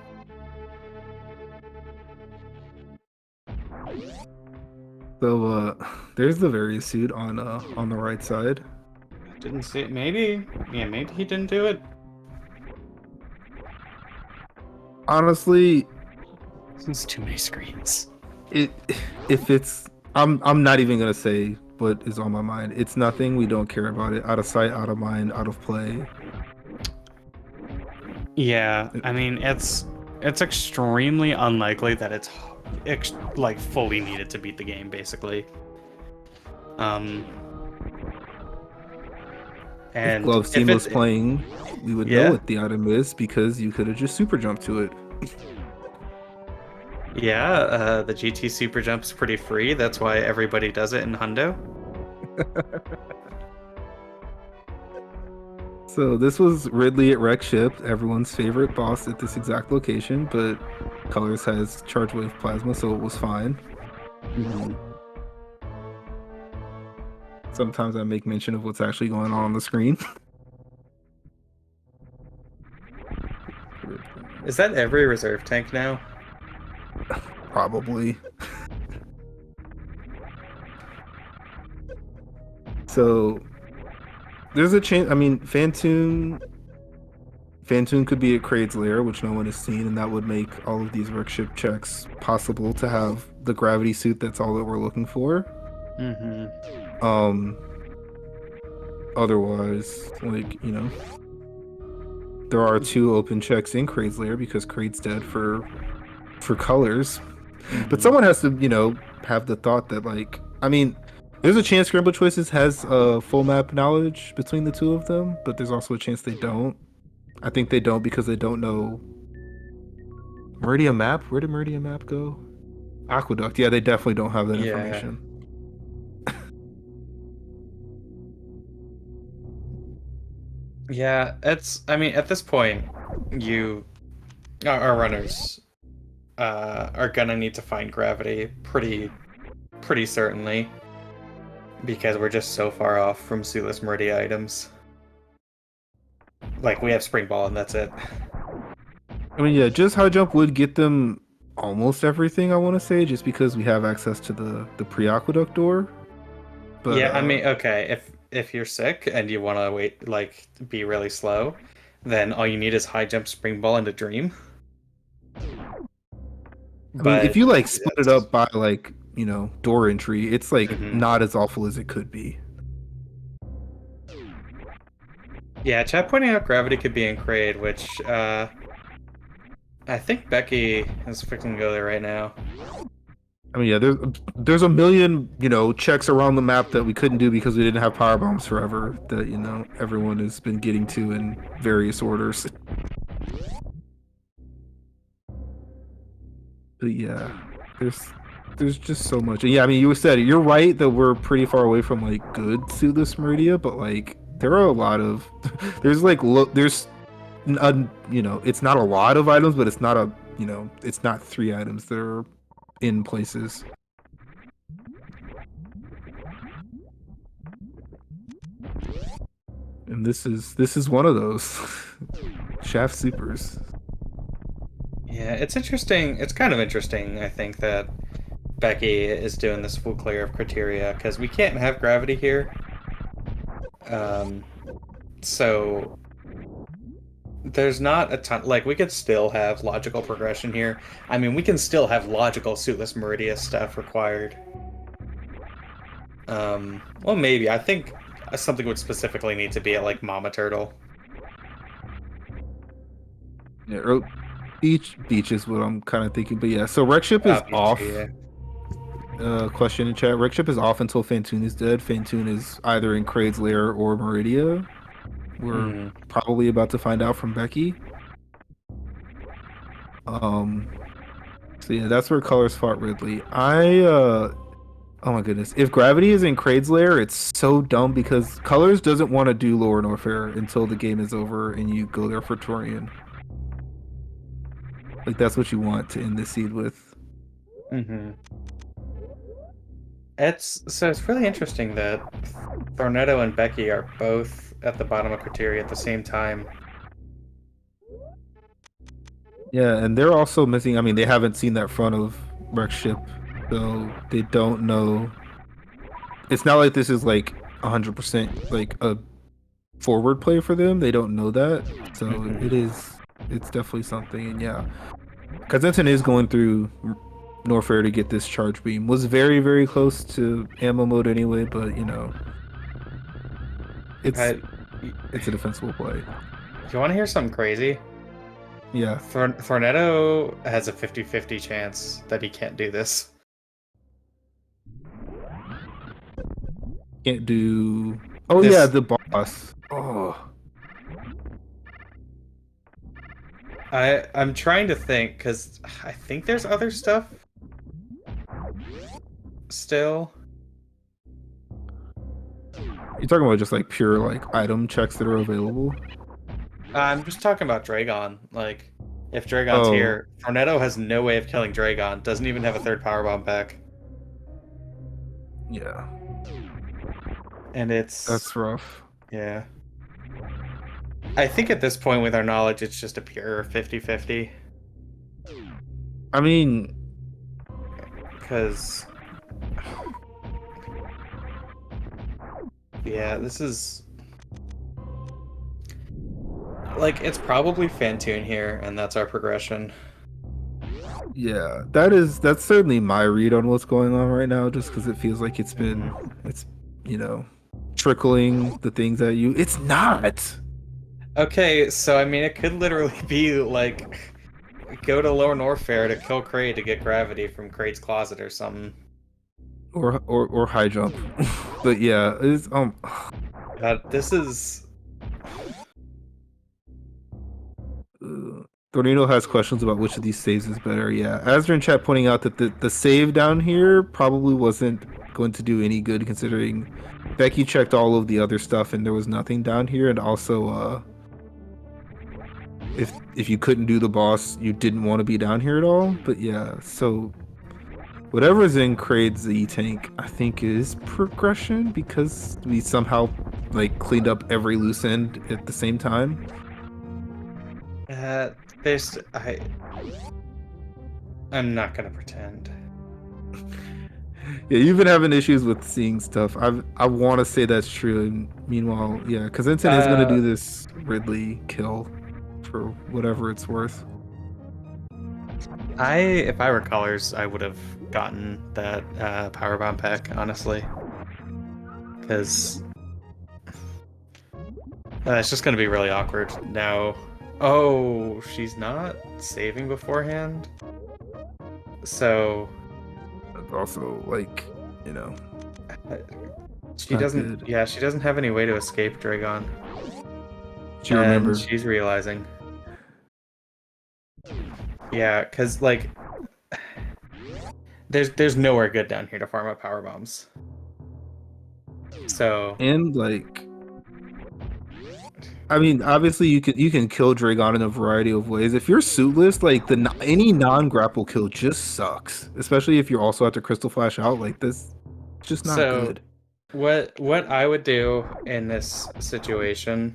so there's the various suit on the right side. Didn't see it. Maybe, yeah, maybe he didn't do it. Honestly, It's too many screens. it if it's I'm not even gonna say what is on my mind. It's nothing. We don't care about it. Out of sight, out of mind, out of play. Yeah, I mean it's extremely unlikely that it's like fully needed to beat the game, basically. Um, If and Gloves if Team was it, playing, we would know yeah, what the item is because you could have just super jumped to it. yeah, the GT Super Jump's pretty free. That's why everybody does it in Hundo. So this was Ridley at Wreck Ship, everyone's favorite boss at this exact location, but Colors has Charge Wave Plasma, so it was fine. Sometimes I make mention of what's actually going on the screen. Is that every reserve tank now? Probably. So there's a chance. I mean, Phantoon could be at Kraid's lair, which no one has seen, and that would make all of these wreck ship checks possible to have the gravity suit. That's all that we're looking for. Mm-hmm. Otherwise, like, there are two open checks in Kraid's lair because Kraid's dead for colors. But someone has to, have the thought that, like, I mean, there's a chance Scrambled Choices has full map knowledge between the two of them, but there's also a chance they don't. I think they don't because they don't know Meridian Map. Where did Meridian Map go? Aqueduct. Yeah, they definitely don't have that information. Yeah, I mean, at this point, our runners are gonna need to find gravity pretty certainly because we're just so far off from Sueless Meridia items. Like we have Spring Ball and that's it. I mean, yeah, just high jump would get them almost everything, I want to say, just because we have access to the pre-aqueduct door. But Yeah, I mean, okay, if you're sick and you want to wait, like be really slow, then all you need is high jump, Spring Ball, and a Dream. I mean, if But you like split it that's up by like, door entry, it's like mhm. not as awful as it could be. Yeah, chat pointing out gravity could be in Kraid, which I think Becky is freaking go there right now. I mean, yeah, there's a million, checks around the map that we couldn't do because we didn't have power bombs forever that, everyone has been getting to in various orders. But yeah, there's just so much. And yeah, I mean, you said it. You're right that we're pretty far away from like good Sueless Meridia, but like there are a lot of there's like there's it's not a lot of items, but it's not it's not 3 items that are in places. And this is one of those shaft supers. Yeah, it's interesting. It's kind of interesting, I think, that Becky is doing this full clear of criteria because we can't have gravity here. Um, so there's not a ton. Like we could still have logical progression here. I mean, we can still have logical Suitless Meridia stuff required. Well, maybe. I think something would specifically need to be at like Mama Turtle. Yeah, beach is what I'm kind of thinking. But yeah, so Wreck Ship is off. Yeah. Question in chat. Wreck Ship is off until Fantoon is dead. Fantoon is either in Kraid's lair or Meridia. We're probably about to find out from Becky. So yeah, that's where Colors fought Ridley. Oh my goodness. If Gravity is in Kraid's lair, it's so dumb because Colors doesn't want to do Lower Norfair until the game is over and you go there for Torian. Like that's what you want to end the seed with. It's really interesting that Thornetto and Becky are both at the bottom of criteria at the same time. Yeah, and they're also missing. I mean, they haven't seen that front of Wreck Ship, so they don't know. It's not like this is like 100% like a forward play for them. They don't know that, so it's definitely something. And yeah, Kazenton is going through Norfair to get this charge beam. Was very, very close to ammo mode anyway, but it's a defensible play. You want to hear something crazy? Yeah. Thornetto has a 50-50 chance that he can't do this. Can't do... Oh yeah, the boss. Oh. I'm trying to think, because I think there's other stuff still. You're talking about just like pure like item checks that are available? I'm just talking about Dragon. Like, if Dragon's here, Thornetto has no way of killing Dragon. Doesn't even have a third power bomb back. Yeah. And that's rough. Yeah. I think at this point, with our knowledge, it's just a pure 50-50. I mean, because yeah, this is like it's probably Fantoon here, and that's our progression. Yeah, that's certainly my read on what's going on right now, just because it feels like it's trickling the things at you. It's not. Okay, so I mean, it could literally be like go to Lower Norfair to kill Kraid to get gravity from Kraid's closet or something. Or high jump. But yeah, it's this is Tornado has questions about which of these saves is better. Yeah, Azra in chat pointing out that the save down here probably wasn't going to do any good considering Becky checked all of the other stuff and there was nothing down here, and also if you couldn't do the boss, you didn't want to be down here at all. But yeah, so whatever's in Kraid's E-Tank, I think is progression because we somehow like cleaned up every loose end at the same time. Uh, there's I'm not gonna pretend. Yeah, you've been having issues with seeing stuff. I want to say that's true. And meanwhile, yeah, Kazentin is gonna do this Ridley kill for whatever it's worth. If I were colors, I would have gotten that power bomb pack, honestly, because it's just gonna be really awkward now. Oh, she's not saving beforehand, so It's also like, you know, she doesn't. good. Yeah, she doesn't have any way to escape Dragon, She and remembered. she's realizing. Yeah, because like, there's nowhere good down here to farm up power bombs. So And like, I mean, obviously you can kill Dragon in a variety of ways. If you're suitless, like any non-grapple kill just sucks, especially if you're also at the Crystal Flash out like this. It's just not so good. what I would do in this situation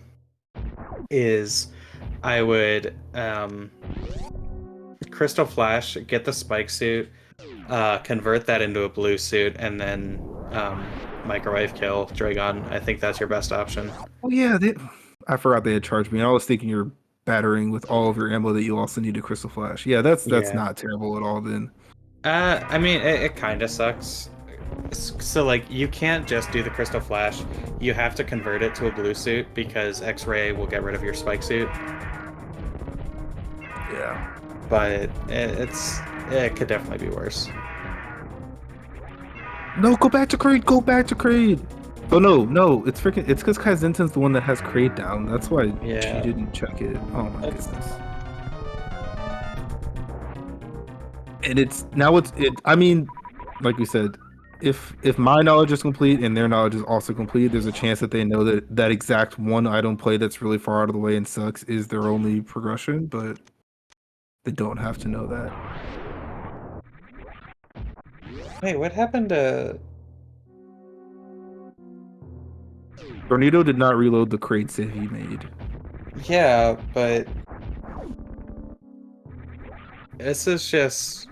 is I would Crystal Flash, get the spike suit, convert that into a blue suit, and then microwave kill Dragon. I think that's your best option. Oh yeah, I forgot they had charged me. I was thinking you're battering with all of your ammo that you also need to Crystal Flash. Yeah, that's Yeah. not terrible at all then. I mean, it kind of sucks. So, like, you can't just do the Crystal Flash. You have to convert it to a blue suit because X-Ray will get rid of your spike suit. Yeah. But it could definitely be worse. No, go back to Kraid. Go back to Kraid. Oh no, it's because Kaizenten's the one that has Kraid down. That's why Yeah. she didn't check it. Oh my That's- goodness. And I mean, like we said, if my knowledge is complete and their knowledge is also complete, there's a chance that they know that that exact one item play that's really far out of the way and sucks is their only progression, but they don't have to know that. Wait, what happened to... Tornado did not reload the Kraid save he made. Yeah, but... This is just...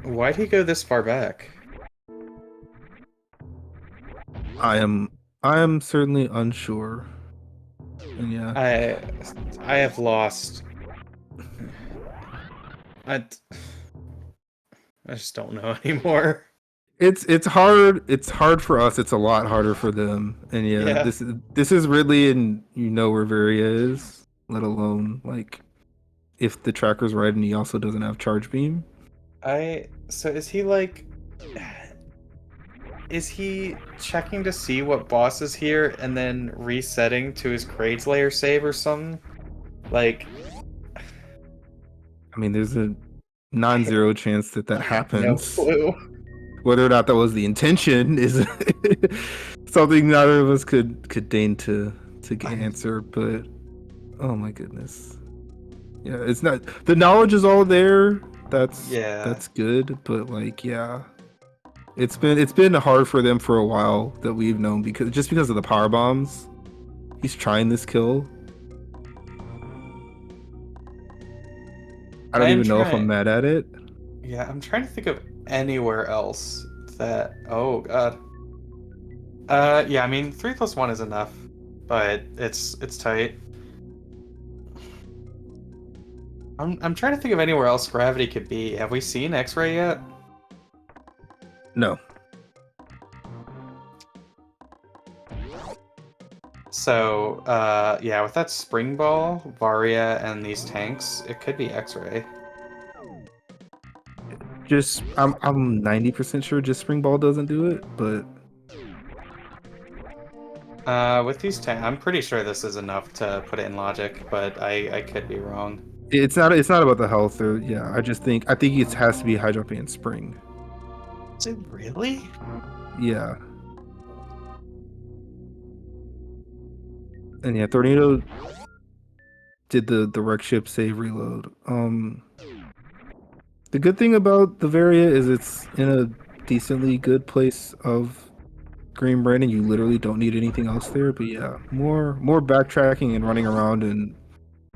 Why'd he go this far back? I am certainly unsure. And yeah. I have lost... I just don't know anymore. It's hard for us. It's a lot harder for them. And yeah. This is Ridley, and you know where Varia is. Let alone like if the tracker's right and he also doesn't have charge beam. So is he like... Is he checking to see what boss is here and then resetting to his Kraid's layer save or something? Like... I mean, there's a non-zero chance that happens. No clue. Whether or not that was the intention is something neither of us could deign to answer. But oh my goodness, yeah, it's not, the knowledge is all there. That's good. But like, yeah, it's been hard for them for a while that we've known because of the power bombs. He's trying this kill. I don't even know if I'm mad at it. Yeah, I'm trying to think of anywhere else that... Oh, God. Yeah, I mean, 3+1 is enough, but it's tight. I'm trying to think of anywhere else gravity could be. Have we seen X-Ray yet? No. So, yeah, with that Spring Ball, Varia, and these tanks, it could be X-Ray. Just I'm 90% sure just Spring Ball doesn't do it, but With these tanks, I'm pretty sure this is enough to put it in logic, but I could be wrong. it's not about the health. Or yeah, I think it has to be High Jumping and Spring. Is it really? Yeah. And yeah, Tornado did the wreck ship save reload. The good thing about the Varia is it's in a decently good place of Green Brandon. You literally don't need anything else there. But yeah, more backtracking and running around, and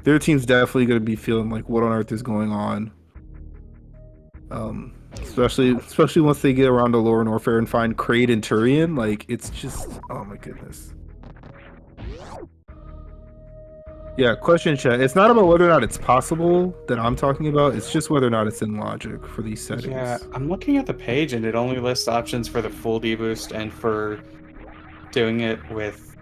their team's definitely going to be feeling like, what on earth is going on? Especially once they get around to Lower Norfair and find Kraid and Turian. Like, it's just, oh my goodness. Yeah, question chat. It's not about whether or not it's possible that I'm talking about. It's just whether or not it's in logic for these settings. Yeah, I'm looking at the page and it only lists options for the full deboost and for doing it with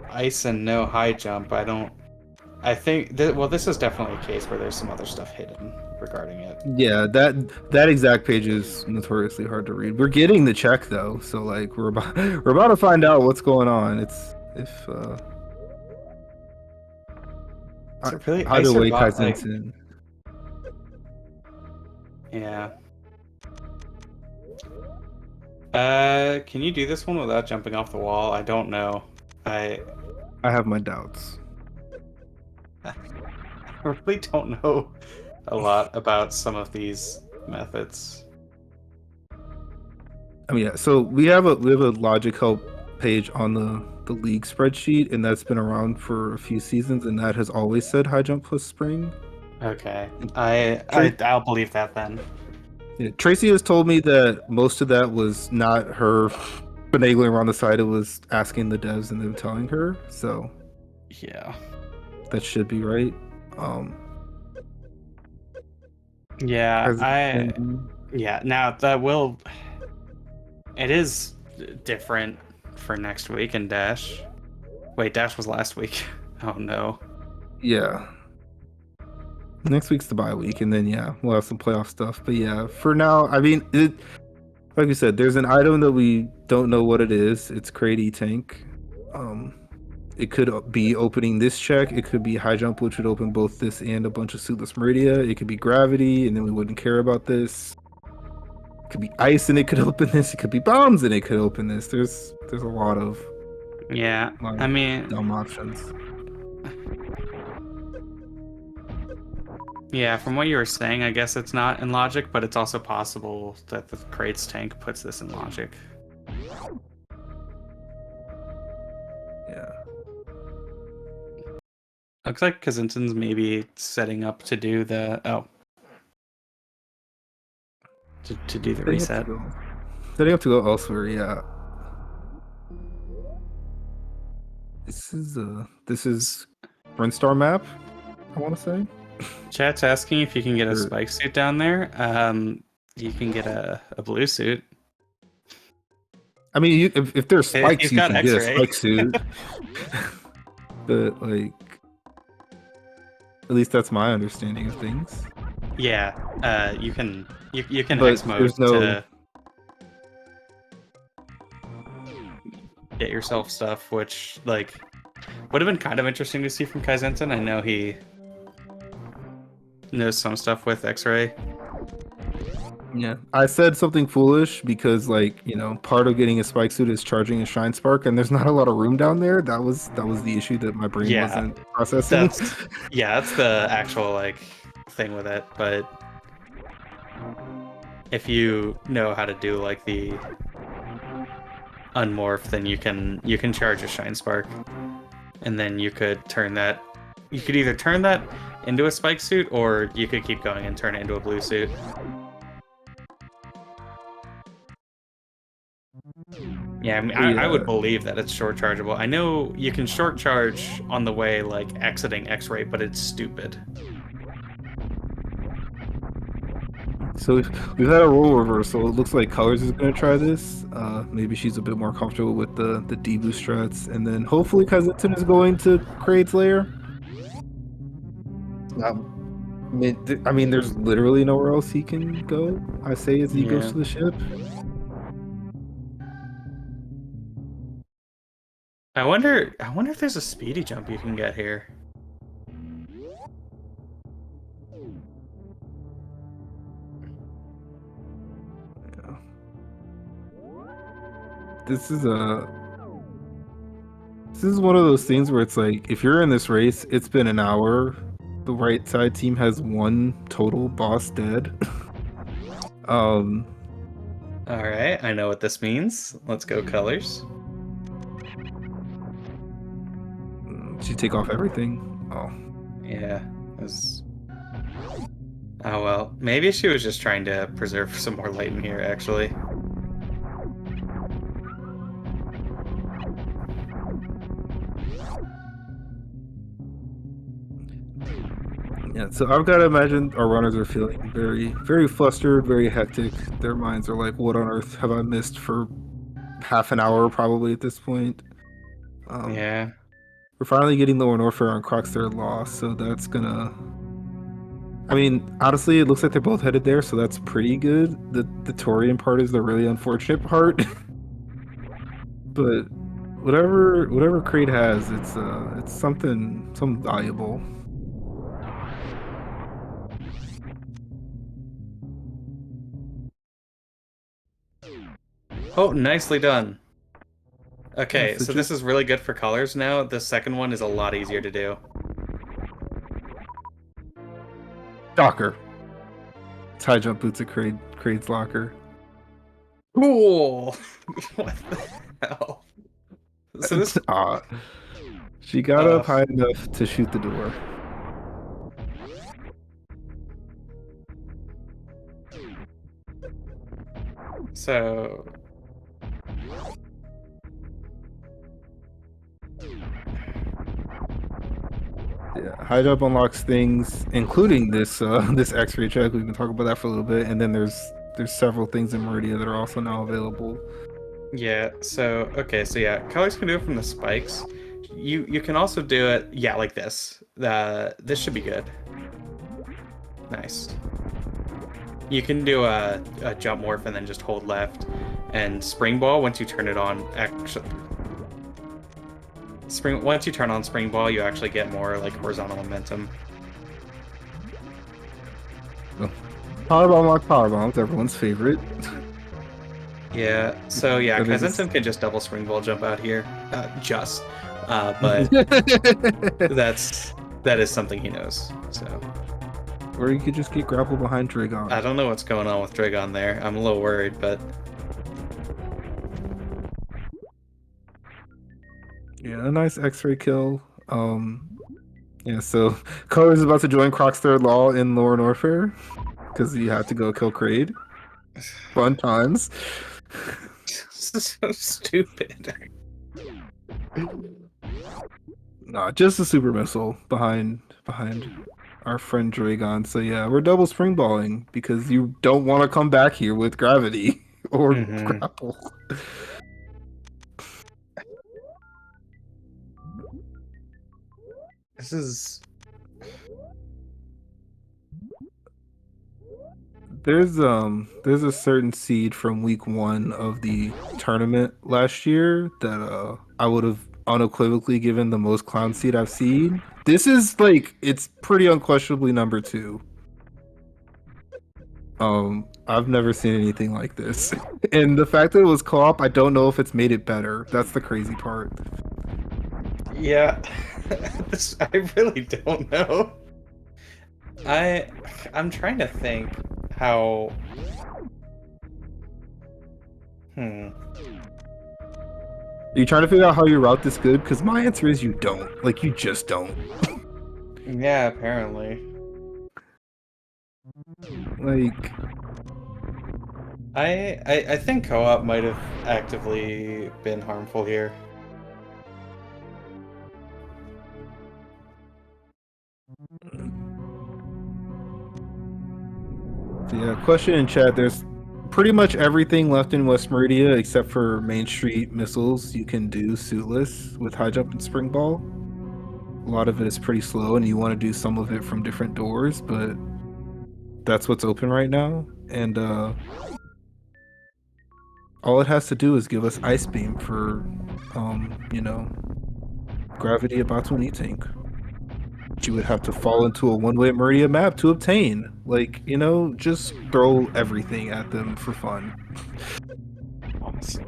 ice and no high jump. I think well, this is definitely a case where there's some other stuff hidden regarding it. Yeah, that exact page is notoriously hard to read. We're getting the check though, so like we're about to find out what's going on. It's if Is it really either ice or way, bot? Like, Kaizensen. yeah. Can you do this one without jumping off the wall? I don't know. I have my doubts. really don't know a lot about some of these methods. I mean, yeah. So we have a logic help page on the league spreadsheet, and that's been around for a few seasons, and that has always said high jump plus spring. Okay, I'll believe that then. Yeah, Tracy has told me that most of that was not her finagling around the side; it was asking the devs and them telling her. So yeah, that should be right. Yeah, yeah. Now that will. It is different for next week in Dash. Wait, Dash was last week. Oh no. Yeah. Next week's the bye week, and then yeah, we'll have some playoff stuff. But yeah, for now, I mean, like we said, there's an item that we don't know what it is. It's Crady Tank. It could be opening this check. It could be high jump, which would open both this and a bunch of suitless Meridia. It could be gravity, and then we wouldn't care about this. It could be ice, and it could open this. It could be bombs, and it could open this. There's a lot of I mean, dumb options. Yeah, from what you were saying, I guess it's not in logic, but it's also possible that the Kraid's tank puts this in logic. Yeah. Looks like Kaizensen's maybe setting up to do the to do the reset. Setting up to go elsewhere, yeah. This is Brinstar map, I want to say. Chat's asking if you can get a spike suit down there. You can get a blue suit. I mean, if there's spikes, you can get a spike suit. But like, at least that's my understanding of things. Yeah, you can but X mode to get yourself stuff, which like would have been kind of interesting to see from Kaizensen. I know he knows some stuff with X-ray. Yeah, I said something foolish because, like, you know, part of getting a spike suit is charging a shine spark, and there's not a lot of room down there. That was the issue that my brain wasn't processing. That's the actual like thing with it. But if you know how to do like the unmorph, then you can charge a shine spark, and then you could turn that. You could either turn that into a spike suit, or you could keep going and turn it into a blue suit. Yeah, I mean, I would believe that it's short chargeable. I know you can short charge on the way, like exiting X-ray, but it's stupid. So we've had a role reversal. It looks like Colors is going to try this. Maybe she's a bit more comfortable with the deboost strats, and then hopefully Kaizensen is going to Kraid's lair. I mean, there's literally nowhere else he can go. I say as he goes to the ship. I wonder if there's a speedy jump you can get here. Yeah. This is This is one of those things where it's like, if you're in this race, it's been an hour. The right side team has one total boss dead. All right, I know what this means. Let's go colors. Did you take off everything? Oh. Yeah. Oh well, maybe she was just trying to preserve some more light in here, actually. Yeah, so I've got to imagine our runners are feeling very, very flustered, very hectic. Their minds are like, what on earth have I missed for half an hour probably at this point? Yeah. We're finally getting lower Norfair on Croc's third loss, so that's gonna... I mean, honestly, it looks like they're both headed there, so that's pretty good. The Torian part is the really unfortunate part. But whatever Kraid has, it's something valuable. Oh, nicely done. Okay, Yeah, so so this is really good for colors now. The second one is a lot easier to do. Shocker. It's high jump boots at Kraid's locker. Cool! What the hell? So this... She got up high enough to shoot the door. So... Yeah, high jump unlocks things, including this this X-ray check. We've been talking about that for a little bit, and then there's several things in Meridia that are also now available. Yeah, so okay, so yeah, colors can do it from the spikes. You can also do it, yeah, like this. This should be good. Nice. You can do a jump morph and then just hold left, and spring ball once you turn it on. Actually, once you turn on spring ball, you actually get more like horizontal momentum. Powerbomb unlock powerbombs, everyone's favorite. Yeah, so yeah, Kaizensen can just double spring ball jump out here. But that is something he knows. So. Or you could just get grappled behind Dragon. I don't know what's going on with Dragon there. I'm a little worried, but yeah, a nice X-ray kill. Yeah, so Color is about to join Croc's third law in Lower Norfair because you have to go kill Kraid. Fun times. This is so stupid. Nah, just a super missile behind our friend Dragon. So yeah, we're double springballing because you don't want to come back here with gravity or grapple. This is... There's a certain seed from week 1 of the tournament last year that I would have unequivocally given the most clown seed I've seen. This is like, it's pretty unquestionably number 2. I've never seen anything like this. And the fact that it was co-op, I don't know if it's made it better. That's the crazy part. Yeah. I really don't know. I'm trying to think how... Are you trying to figure out how you route this good? Because my answer is you don't. Like, you just don't. Yeah, apparently. Like... I think co-op might have actively been harmful here. So yeah, question in chat. There's pretty much everything left in West Meridia except for Main Street missiles you can do suitless with high jump and spring ball. A lot of it is pretty slow and you want to do some of it from different doors, but that's what's open right now. And all it has to do is give us Ice Beam for, you know, Gravity about to tank. You would have to fall into a one-way Meridia map to obtain. Like, you know, just throw everything at them for fun. Awesome.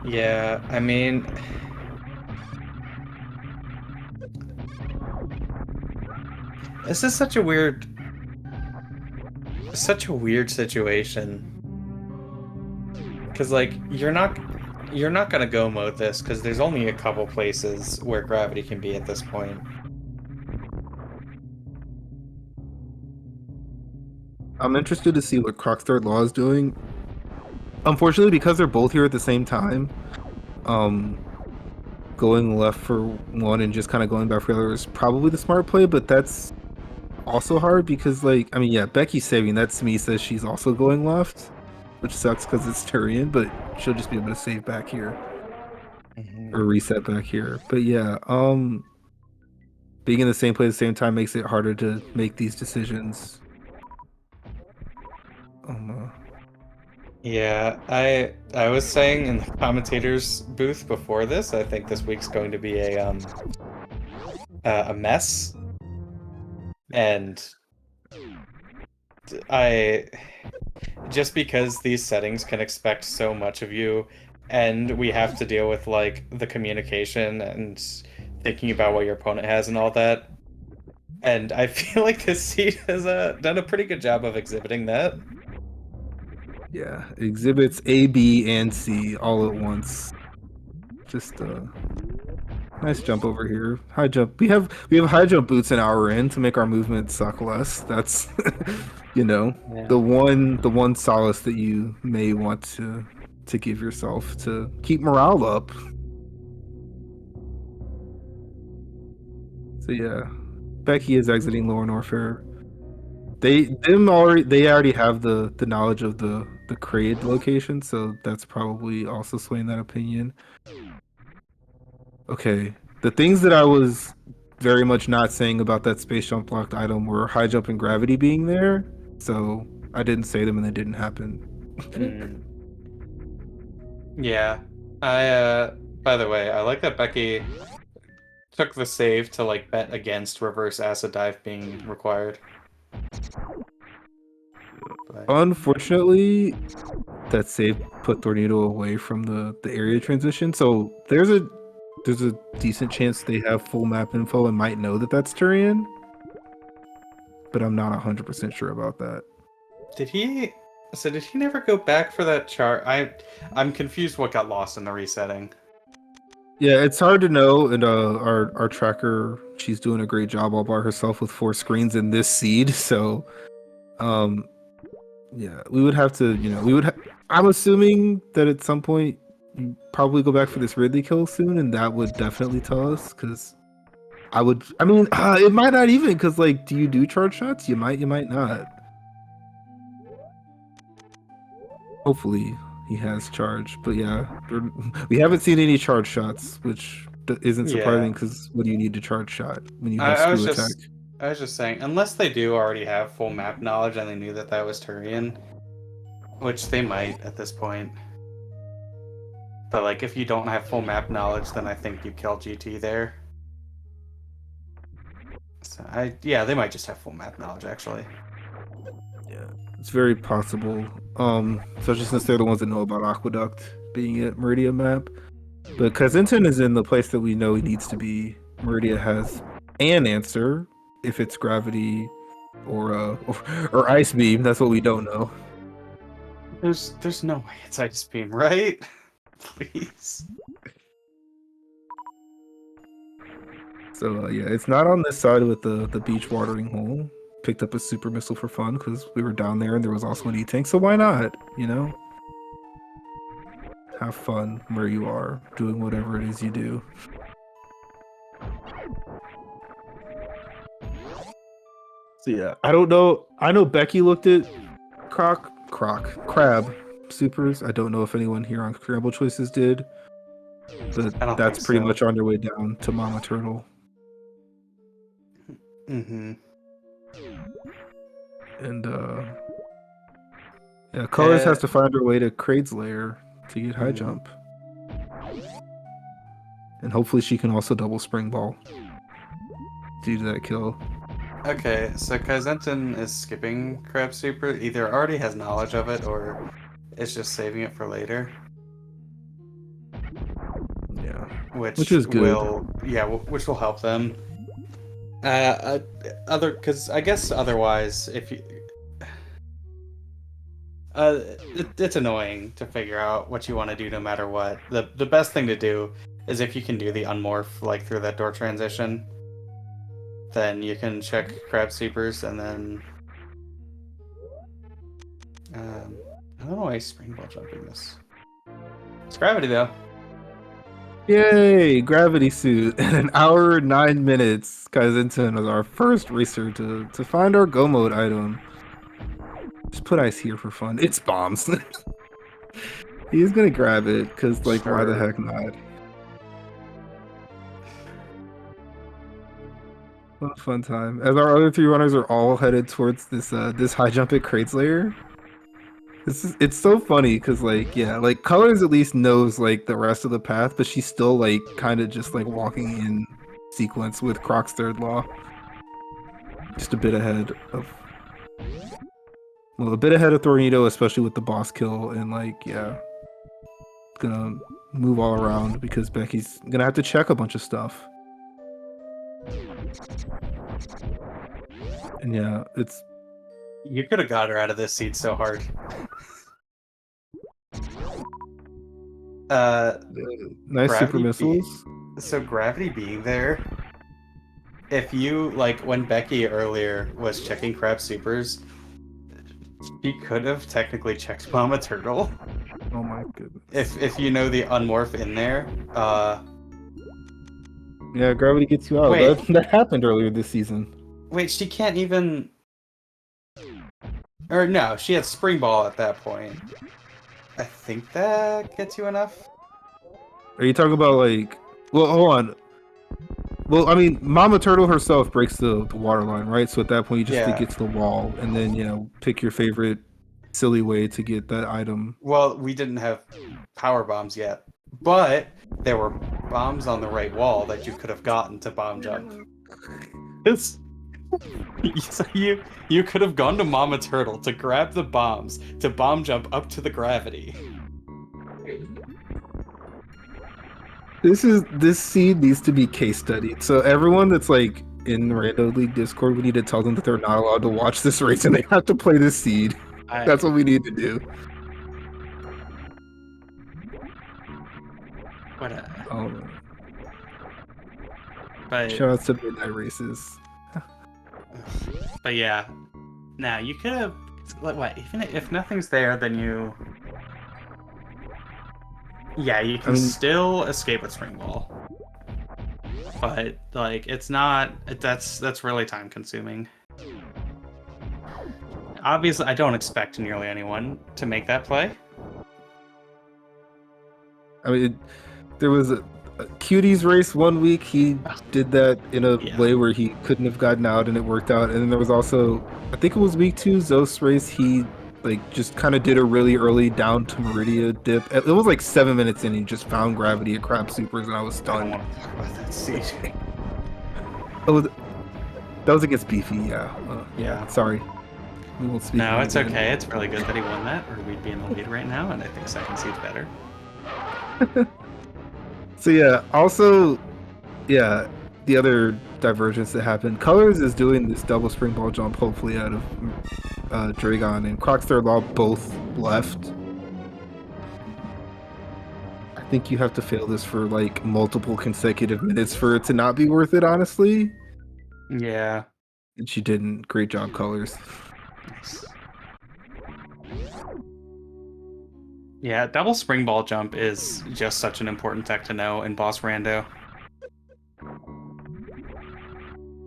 Yeah, I mean, this is such a weird situation. Because like you're not gonna go mode this because there's only a couple places where gravity can be at this point. I'm interested to see what Croc's third law is doing. Unfortunately, because they're both here at the same time, um, going left for one and just kind of going back for the other is probably the smart play, but that's also hard because, like, I mean, yeah, Becky's saving. That's me says she's also going left, which sucks because it's Tyrion, but she'll just be able to save back here or reset back here. But yeah, being in the same place at the same time makes it harder to make these decisions. Yeah, I was saying in the commentators booth before this, I think this week's going to be a mess, and I just because these settings can expect so much of you, and we have to deal with like the communication and thinking about what your opponent has and all that. And I feel like this seed has done a pretty good job of exhibiting that. Yeah, exhibits A, B, and C all at once. Just nice jump over here. High jump. We have high jump boots an hour in to make our movement suck less. That's Yeah. the one solace that you may want to give yourself to keep morale up. So yeah, Becky is exiting Lower Norfair. They already have the knowledge of the Kraid location, so that's probably also swaying that opinion. Okay, the things that I was very much not saying about that space jump locked item were high jump and gravity being there, so I didn't say them and they didn't happen. Mm. Yeah. By the way, I like that Becky took the save to like bet against reverse acid dive being required. But Unfortunately, that save put Tornado away from the area transition, so there's a decent chance they have full map info and might know that that's Turian, but I'm not 100% sure about that. did he did he never go back for that chart? I'm confused what got lost in the resetting. Yeah, it's hard to know, and our tracker, she's doing a great job all by herself with 4 screens in this seed. So, um, yeah, we would have to, I'm assuming that at some point you probably go back for this Ridley kill soon, and that would definitely tell us. Because I mean, it might not even. Because like, do you do charge shots? You might not. Hopefully, he has charge, but yeah, we haven't seen any charge shots, which isn't Yeah. surprising because what do you need to charge shot when you I, have I was screw attack? just I was just saying, unless they do already have full map knowledge and they knew that that was Turian, which they might at this point. But like, if you don't have full map knowledge, then I think you kill GT there. So yeah, they might just have full map knowledge actually. Yeah, it's very possible. Especially since they're the ones that know about Aqueduct being at Meridia map. But Kazinton is in the place that we know he needs to be. Meridia has an answer if it's gravity or ice beam. That's what we don't know. There's no way it's ice beam, right? Please. So yeah, it's not on this side with the beach watering hole. Picked up a super missile for fun because we were down there and there was also an E-tank. So why not? Have fun where you are doing whatever it is you do. So yeah, I don't know. I know Becky looked at Crab supers. I don't know if anyone here on Scrambled Choices did, but I don't that's think pretty so. much on their way down to Mama Turtle. Mm-hmm. And yeah, Colors has to find her way to Kraid's lair to get high jump. And hopefully she can also double spring ball due to that kill. Okay, so Kaizenton is skipping Crab Super. Either already has knowledge of it or is just saving it for later. which which is good. which will help them. Because I guess otherwise, if you, it's annoying to figure out what you want to do no matter what. The best thing to do is if you can do the unmorph like through that door transition, then you can check crab sweepers and then. I don't know why springball jumping this. It's gravity though. Yay! Gravity suit. In an hour, 9 minutes, Kaizenton was our first racer to find our go mode item. Just put ice here for fun. It's bombs. He's gonna grab it, because, like, why the Sure. heck not? What a fun time. As our other three runners are all headed towards this high jump at Crates layer. It's so funny, because, like, yeah, like, Colors at least knows, like, the rest of the path, but she's still, like, kind of just, like, walking in sequence with Croc's third law. Just a bit ahead of... Well, a bit ahead of Tornado, especially with the boss kill, and, like, yeah. Gonna move all around because Becky's gonna have to check a bunch of stuff. And yeah, it's... You could have got her out of this seat so hard. nice super Gravity missiles. So gravity being there, if you like when Becky earlier was checking crab supers, she could have technically checked Mama Turtle. Oh my goodness. If you know the unmorph in there, Yeah, gravity gets you out. Wait. That happened earlier this season. wait, she can't even. Or no, she had spring ball at that point. I think that gets you enough. Are you talking about, like... Well, hold on. Well, I mean, Mama Turtle herself breaks the water line, right? So at that point, you just have to Yeah. get to the wall, and then, you know, pick your favorite silly way to get that item. Well, we didn't have power bombs yet, but there were bombs on the right wall that you could have gotten to bomb jump. It's so you could have gone to Mama Turtle to grab the bombs to bomb jump up to the gravity. This seed needs to be case studied. So everyone that's, like, in Rando League Discord, we need to tell them that they're not allowed to watch this race and they have to play this seed. That's what we need to do. What? Oh, But shout out to Midnight Races. but yeah, now you could have what? Even if nothing's there, then you. Yeah, you can still escape with spring ball. But like it's not that's really time consuming. Obviously, I don't expect nearly anyone to make that play. I mean, there was a Cuties race one week. He did that in a way where he couldn't have gotten out, and it worked out. And then there was also, I think it was week 2, Zos race. He like just kind of did a really early down to Meridia dip. It was like 7 minutes in, he just found gravity at Crab Supers, and I was I don't stunned. want to talk about that seat. Oh, that was against Beefy. Yeah. Yeah. Sorry. We won't speak. No, about it's it okay. It's really good that he won that, or we'd be in the lead right now, and I think second seed's better. So yeah, also, yeah, the other divergence that happened, Colors is doing this double spring ball jump, hopefully out of Dragon, and Croc's third law both left. I think you have to fail this for like multiple consecutive minutes for it to not be worth it, honestly. Yeah. And she didn't. Great job, Colors. Nice. Yeah, double spring ball jump is just such an important tech to know in Boss Rando.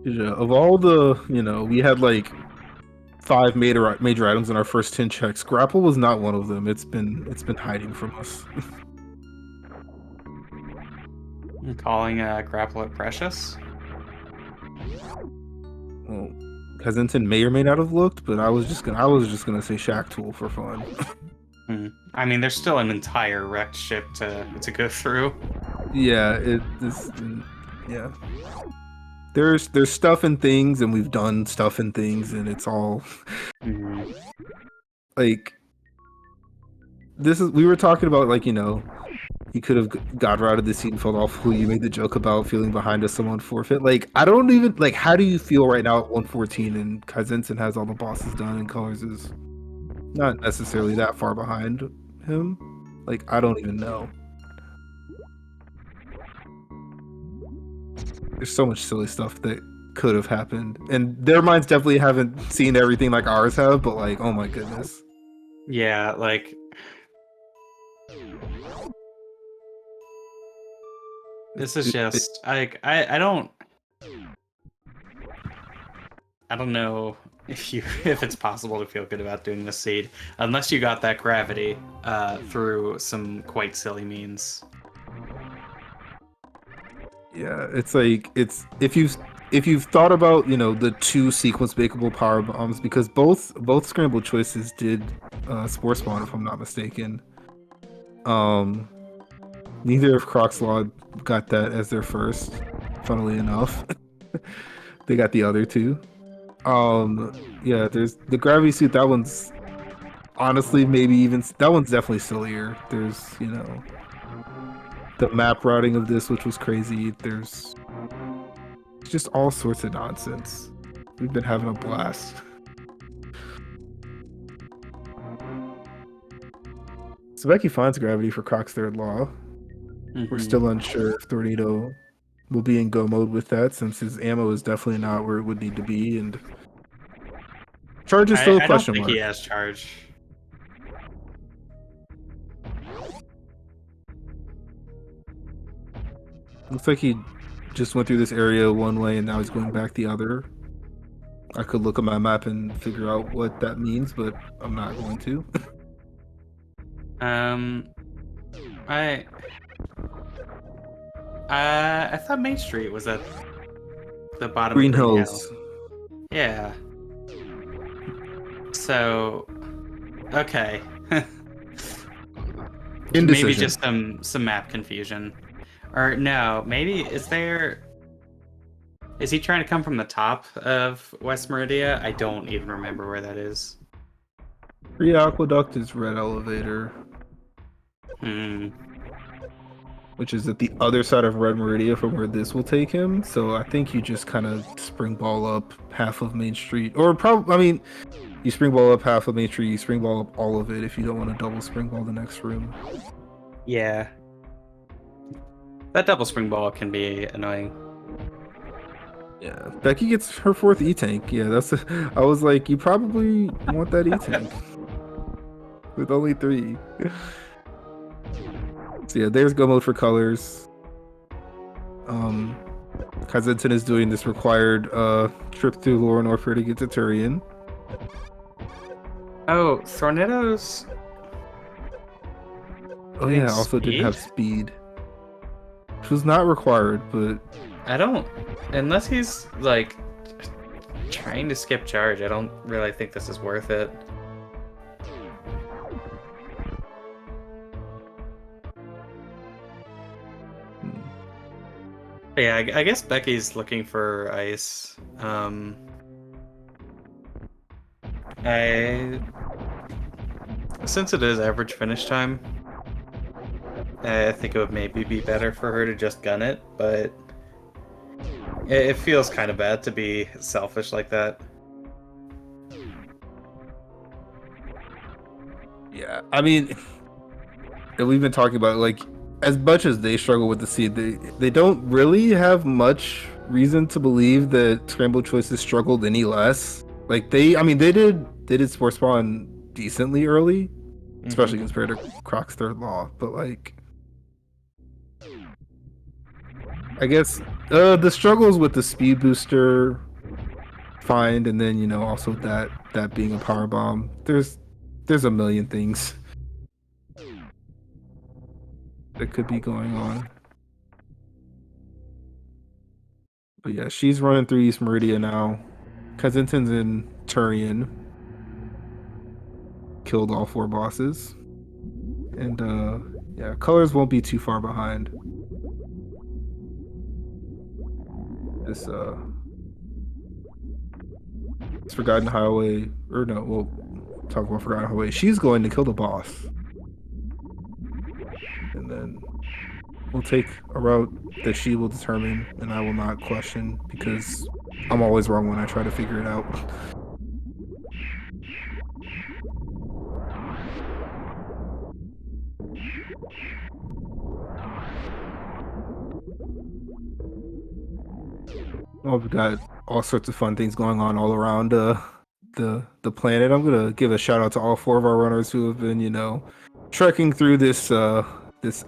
Yeah, of all the, we had like 5 major items in our first 10 checks. Grapple was not one of them. It's been hiding from us. I'm calling grapple it precious. Well, Kaizenton may or may not have looked, but I was just gonna say Shack Tool for fun. I mean, there's still an entire wrecked ship to go through. Yeah, yeah. There's stuff and things, and we've done stuff and things, and it's all like we were talking about, like, He could have got routed the scene felt awful. You made the joke about feeling behind as someone forfeit. Like, I don't even like. How do you feel right now at 114 and Kaizensen has all the bosses done and Colors is not necessarily that far behind him? Like, I don't even know. There's so much silly stuff that could have happened, and their minds definitely haven't seen everything like ours have. But like, oh my goodness. Yeah, like this is just like I don't know if you if it's possible to feel good about doing the seed unless you got that gravity through some quite silly means. Yeah, it's like if you've thought about the two sequence breakable power bombs because both scrambled choices did spore spawn if I'm not mistaken. Um, neither of Croc's Law got that as their first. Funnily enough, they got the other two. Yeah, there's the gravity suit. That one's honestly maybe even that one's definitely sillier. There's the map routing of this, which was crazy. There's just all sorts of nonsense. We've been having a blast. So Becky finds gravity for Croc's third law. We're still unsure if Tornado will be in go mode with that since his ammo is definitely not where it would need to be, and charge is still a I don't question think mark. he has charge. Looks like he just went through this area one way and now he's going back the other. I could look at my map and figure out what that means, but I'm not going to. I thought Main Street was at the bottom Green of Green Hills. Hill. Yeah. So, okay. Indecision. Maybe just some map confusion. Or no, maybe is he trying to come from the top of West Meridia? I don't even remember where that is. Free Aqueduct is Red Elevator. Which is at the other side of Red Meridia from where this will take him. So I think you just kind of spring ball up half of Main Street. Or probably, I mean, you spring ball up half of Main Street, you spring ball up all of it if you don't want to double spring ball the next room. Yeah. That double spring ball can be annoying. Yeah, Becky gets her fourth E-Tank. Yeah, I was like, you probably want that E-Tank. With only 3. So yeah, there's go mode for colors. Kaizensen is doing this required trip through Lore and Orpher to get to Turian. Oh, Tornadoes. Oh yeah, also didn't have speed. Which was not required, but I don't, unless he's like trying to skip charge, I don't really think this is worth it. But yeah, I guess Becky's looking for ice. Since it is average finish time, I think it would maybe be better for her to just gun it, but it feels kind of bad to be selfish like that. yeah, I mean, and we've been talking about it, like, as much as they struggle with the seed, they don't really have much reason to believe that Scrambled Choices struggled any less. Like they did spore spawn decently early, especially compared to Croc's third law, but like I guess the struggles with the speed booster find, and then also that being a power bomb. There's a million things that could be going on. But yeah, she's running through East Meridia now. Kaizensen's in Turian. Killed all 4 bosses. And yeah, colors won't be too far behind. This Forgotten Highway, or no, we'll talk about Forgotten Highway. She's going to kill the boss. And then we'll take a route that she will determine, and I will not question because I'm always wrong when I try to figure it out. Well, we've got all sorts of fun things going on all around the planet. I'm gonna give a shout out to all four of our runners who have been, trekking through this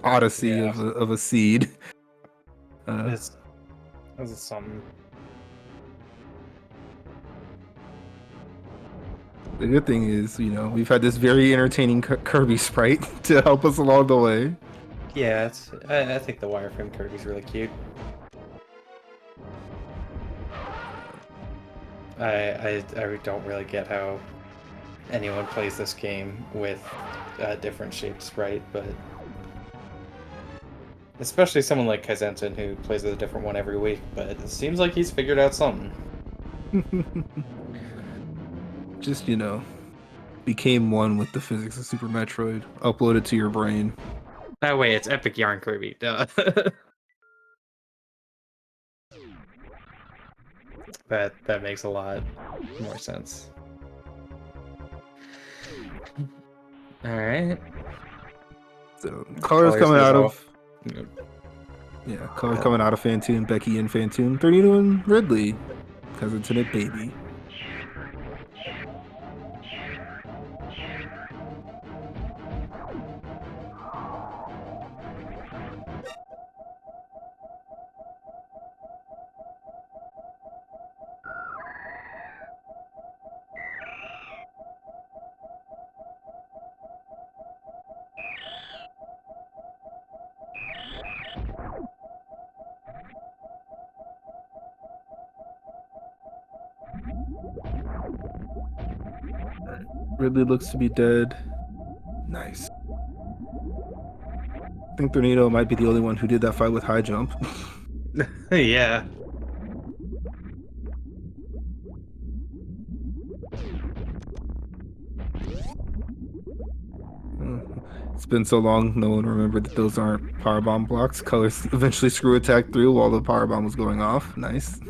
odyssey Yeah. of a seed. This is something. The good thing is, we've had this very entertaining Kirby sprite to help us along the way. Yeah, I think the wireframe Kirby's really cute. I don't really get how anyone plays this game with a different shaped sprite, but especially someone like Kaizensen who plays with a different one every week, but it seems like he's figured out something. Just, became one with the physics of Super Metroid. Upload it to your brain. Oh wait, it's Epic Yarn Kirby. Duh. That makes a lot more sense. Alright. So colors coming out of colors Yeah. coming out of Fantoon, Becky and Fantoon, Tornado and Ridley. Because it's in it, baby. Ridley looks to be dead. Nice. I think Tornado might be the only one who did that fight with high jump. Yeah. It's been so long, no one remembered that those aren't powerbomb blocks. Colors eventually screw attack through while the powerbomb was going off. Nice.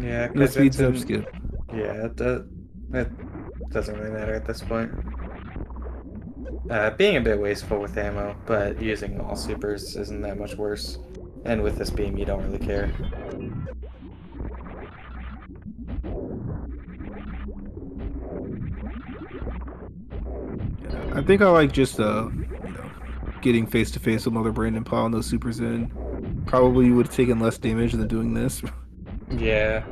Yeah, No speed Kaizensen, skip. yeah, it doesn't really matter at this point. Being a bit wasteful with ammo, but using all supers isn't that much worse. And with this beam, you don't really care. I think I like just getting face to face with Mother Brain and piling those supers in. Probably would have taken less damage than doing this. Yeah.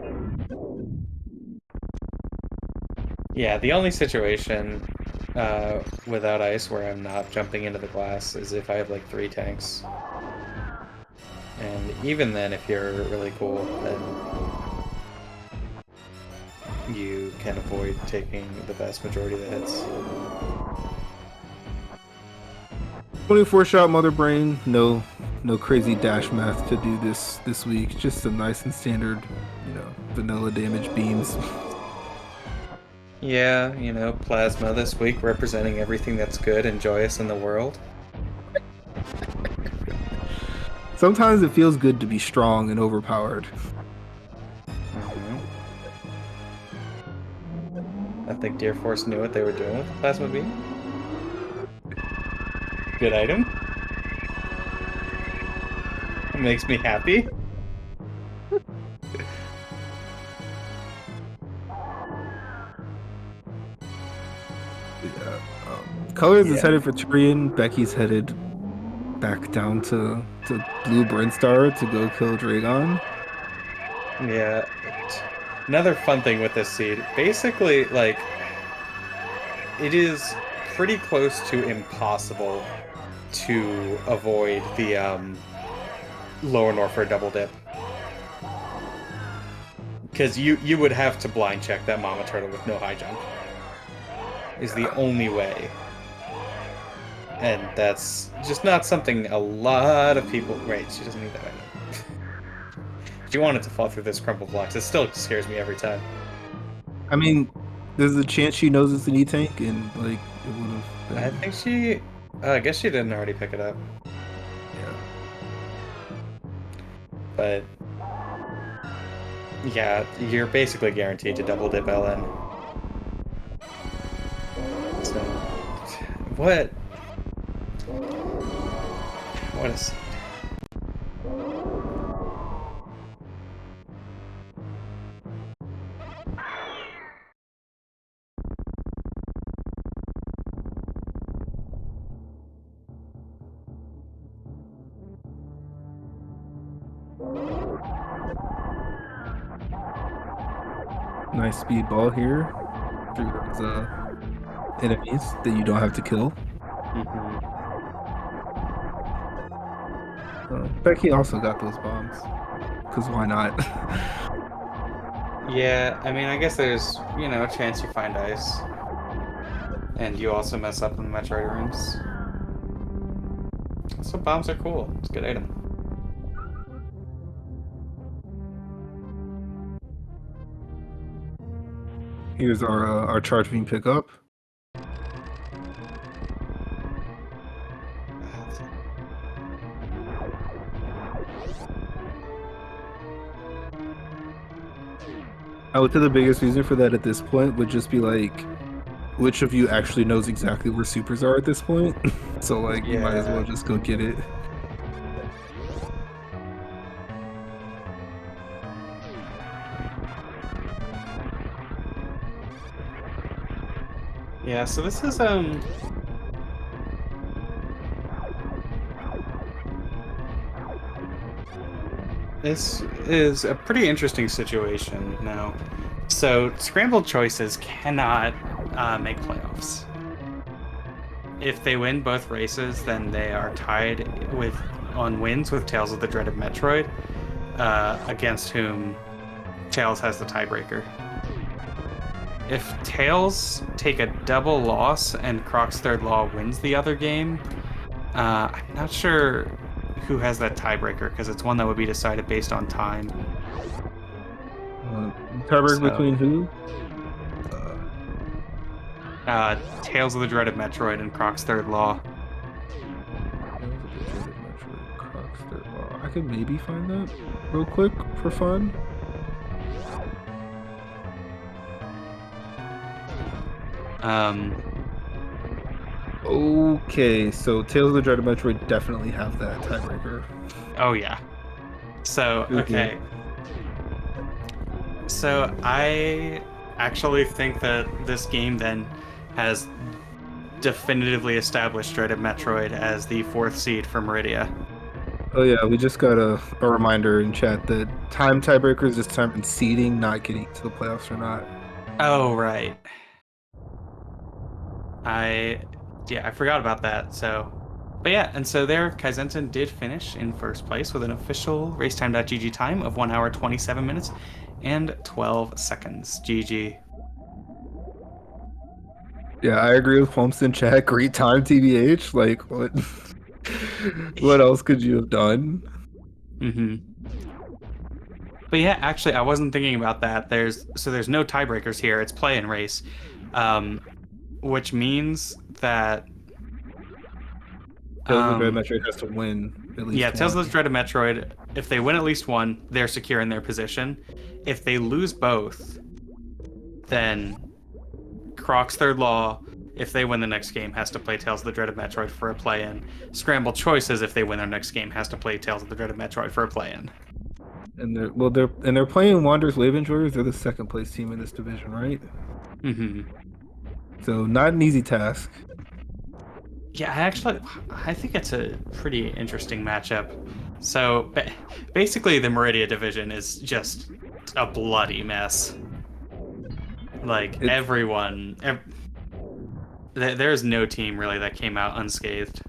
Yeah, the only situation without ice where I'm not jumping into the glass is if I have like 3 tanks. And even then, if you're really cool, then you can avoid taking the vast majority of the hits. 24 shot Mother Brain, no crazy dash math to do this week. Just a nice and standard, vanilla damage beams. Yeah, Plasma this week representing everything that's good and joyous in the world. Sometimes it feels good to be strong and overpowered. I think Deer Force knew what they were doing with the Plasma Beam. Good item. It makes me happy. Colors is headed for Tyrion. Becky's headed back down to Blue Brinstar to go kill Dragon. Yeah. Another fun thing with this seed, basically, like, it is pretty close to impossible to avoid the lower Norfair double dip. Because you would have to blind check that Mama Turtle with no high jump. is the only way. And that's just not something a lot of people... Right, she doesn't need that item. She wanted to fall through those crumple blocks. It still scares me every time. I mean, there's a chance she knows it's an E-tank, and like it would have been. I think she... I guess she didn't already pick it up. Yeah. But... yeah, you're basically guaranteed to double dip LN. So... what? What is... Nice speed ball here through those enemies that you don't have to kill. Becky also got those bombs, because why not? Yeah, I mean, I guess there's, you know, a chance you find ice. And you also mess up in the Metroid rooms. So bombs are cool. It's a good item. Here's our charge beam pickup. I would say the biggest reason for that at this point would just be like, which of you actually knows exactly where supers are at this point? So like, you might as well just go get it. Yeah, so this is this is a pretty interesting situation now. So scrambled choices cannot make playoffs. If they win both races, then they are tied on wins with Tales of the Dreaded Metroid, against whom Tails has the tiebreaker. If Tails take a double loss and Croc's third law wins the other game, I'm not sure who has that tiebreaker, because it's one that would be decided based on time. Tiebreaker between who? Tales of the Dreaded Metroid and Croc's third law. Tales of the Dreaded Metroid, Croc's third law. I could maybe find that real quick for fun. Okay, so Tales of the Dreaded Metroid definitely have that tiebreaker. Oh yeah. So okay. So I actually think that this game then has definitively established Dreaded Metroid as the 4th seed for Meridia. Oh yeah, we just got a reminder in chat that time tiebreakers is determined seeding, not getting to the playoffs or not. Oh right. I forgot about that. So, but yeah, and so there, Kaizensen did finish in first place with an official racetime.gg time of 1 hour 27 minutes and 12 seconds. GG. Yeah, I agree with Holmes in chat. Great time, TBH. Like, what? What else could you have done? But yeah, actually, I wasn't thinking about that. There's no tiebreakers here. It's play and race, which means that Tales of the Dreaded Metroid has to win at least one. Tales of the Dreaded Metroid, if they win at least one, they're secure in their position. If they lose both, then Croc's third law, if they win the next game, has to play Tales of the Dreaded Metroid for a play-in. Scrambled choices, if they win their next game, has to play Tales of the Dreaded Metroid for a play-in. And they're playing Wanderers Wave Enjoyers. They're the 2nd place team in this division, right? So not an easy task. Yeah, I think it's a pretty interesting matchup. So basically, the Meridia division is just a bloody mess. Like there's no team really that came out unscathed.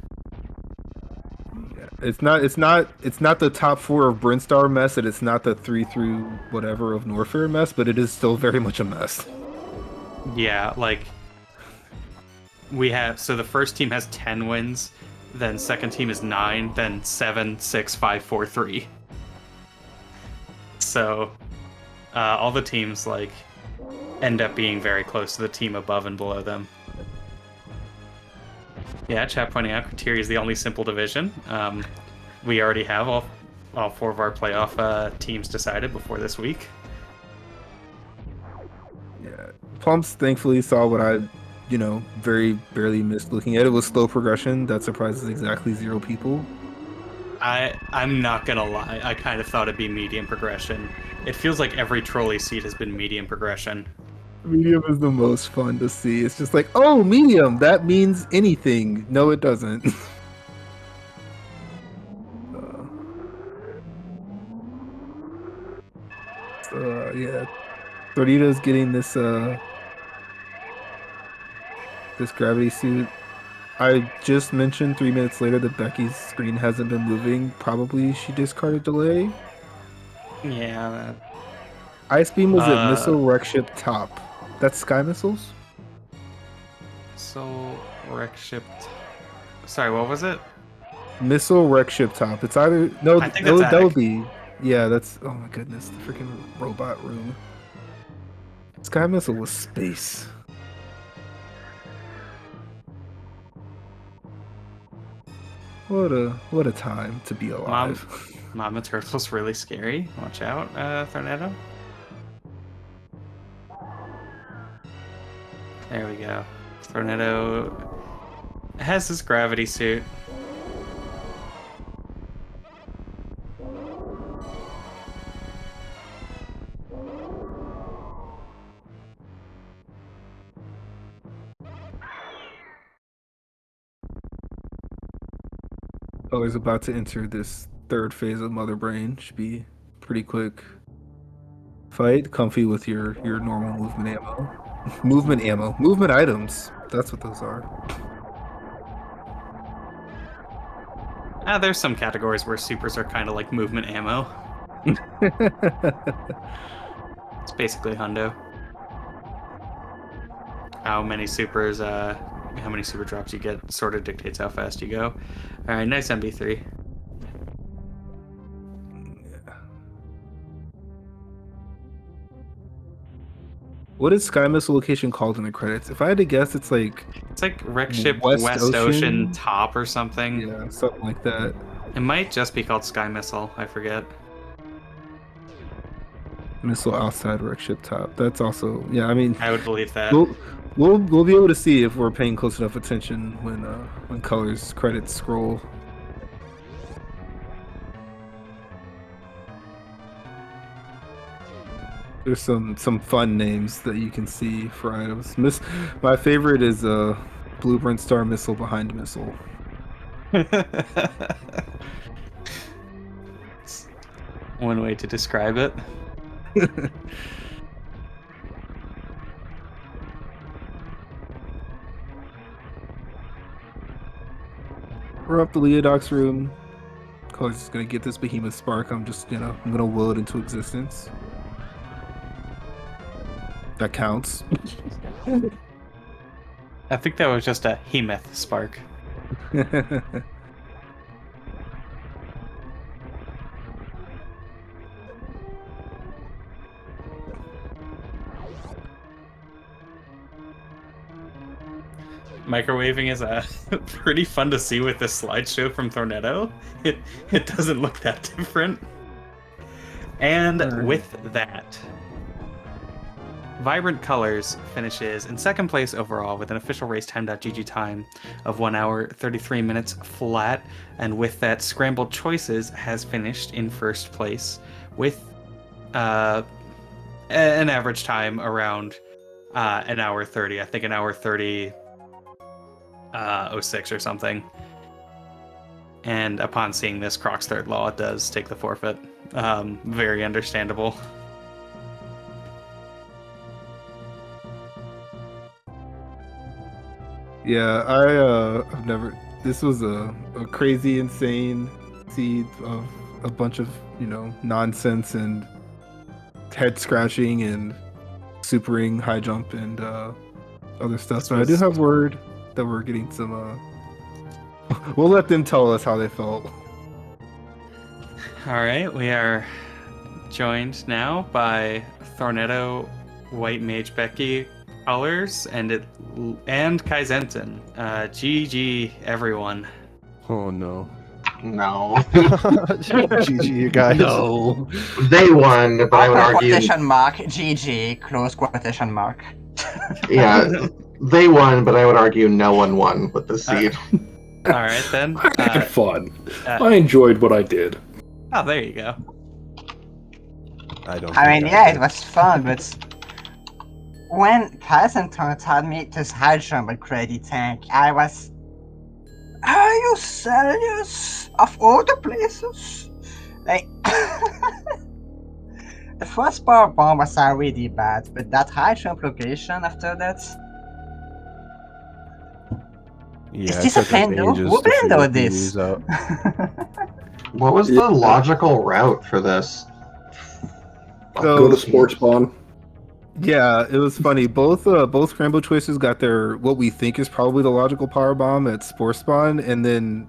Yeah, it's not the top 4 of Brinstar mess, and it's not the 3 through whatever of Norfair mess, but it is still very much a mess. Yeah, like so the first team has 10 wins, then second team is 9, then 7, 6, 5, 4, 3. So all the teams like end up being very close to the team above and below them. Yeah, chat pointing out Criteria is the only simple division. We already have all 4 of our playoff teams decided before this week. Yeah, Plumps thankfully saw what I, very barely missed looking at. It was slow progression. That surprises exactly 0 people. I'm not gonna lie, I kind of thought it'd be medium progression. It feels like every trolley seat has been medium progression. Medium is the most fun to see. It's just like, oh, medium, that means anything. No, it doesn't. Yeah, Torito's getting this gravity suit. I just mentioned 3 minutes later that Becky's screen hasn't been moving. Probably she discarded delay. Yeah. Ice beam was at missile wreck ship top. That's sky missiles. So wreck ship. Sorry, what was it? Missile wreck ship top. It's either no. I think that would be. Yeah, that's. Oh my goodness, the freaking robot room. Sky missile was space. What a time to be alive. Mama Turtle's really scary. Watch out, Thornado. There we go. Thornado has his gravity suit. Color's about to enter this 3rd phase of Mother Brain. Should be pretty quick fight. Comfy with your normal movement ammo. Movement items. That's what those are. There's some categories where supers are kind of like movement ammo. It's basically hundo. How many super drops you get sort of dictates how fast you go. All right, nice MB3. Yeah. What is Sky Missile location called in the credits? If I had to guess, it's like wreck ship West Ocean top or something. Yeah, something like that. It might just be called Sky Missile. I forget. Missile outside wreck ship top. That's also, yeah. I mean, I would believe that. We'll be able to see if we're paying close enough attention when Color's credits scroll. There's some fun names that you can see for items. My favorite is Blueprint Star Missile behind missile. One way to describe it. We're up the Leodox room. Color's just gonna get this behemoth spark. I'm gonna will it into existence. That counts. I think that was just a Hemeth spark. Microwaving is pretty fun to see with this slideshow from Thornado. It doesn't look that different. And with that, Vibrant Colors finishes in 2nd place overall with an official race time.gg time of 1 hour 33 minutes flat. And with that, Scrambled Choices has finished in 1st place with an average time around an hour 30. I think an hour 30 06 or something. And upon seeing this, Croc's 3rd law does take the forfeit. Very understandable. Yeah, I've never. This was a crazy, insane seed of a bunch of nonsense and head scratching and supering, high jump and other stuff. So I do have word. that we're getting some. We'll let them tell us how they felt. All right, we are joined now by Thornetto, White Mage Becky, Colors, and Kaizentin. GG, everyone. Oh no. No. GG, you guys. No. They won, but I would argue. Quotation mark, GG, close quotation mark. Yeah, they won, but I would argue no one won with the seed. All right, then. I had fun. I enjoyed what I did. Oh, there you go. I mean, yeah, it was fun, but when Kaizenton told me to high jump and credit tank, I was... Are you serious? Of all the places? Like... The first power bomb was already bad, but that high jump location after that... Yeah, Is this a Rando? Who Rando this? What was the logical route for this? Go to sports spawn. Yeah, it was funny. Both Scrambled choices got their what we think is probably the logical power bomb at Spore Spawn, and then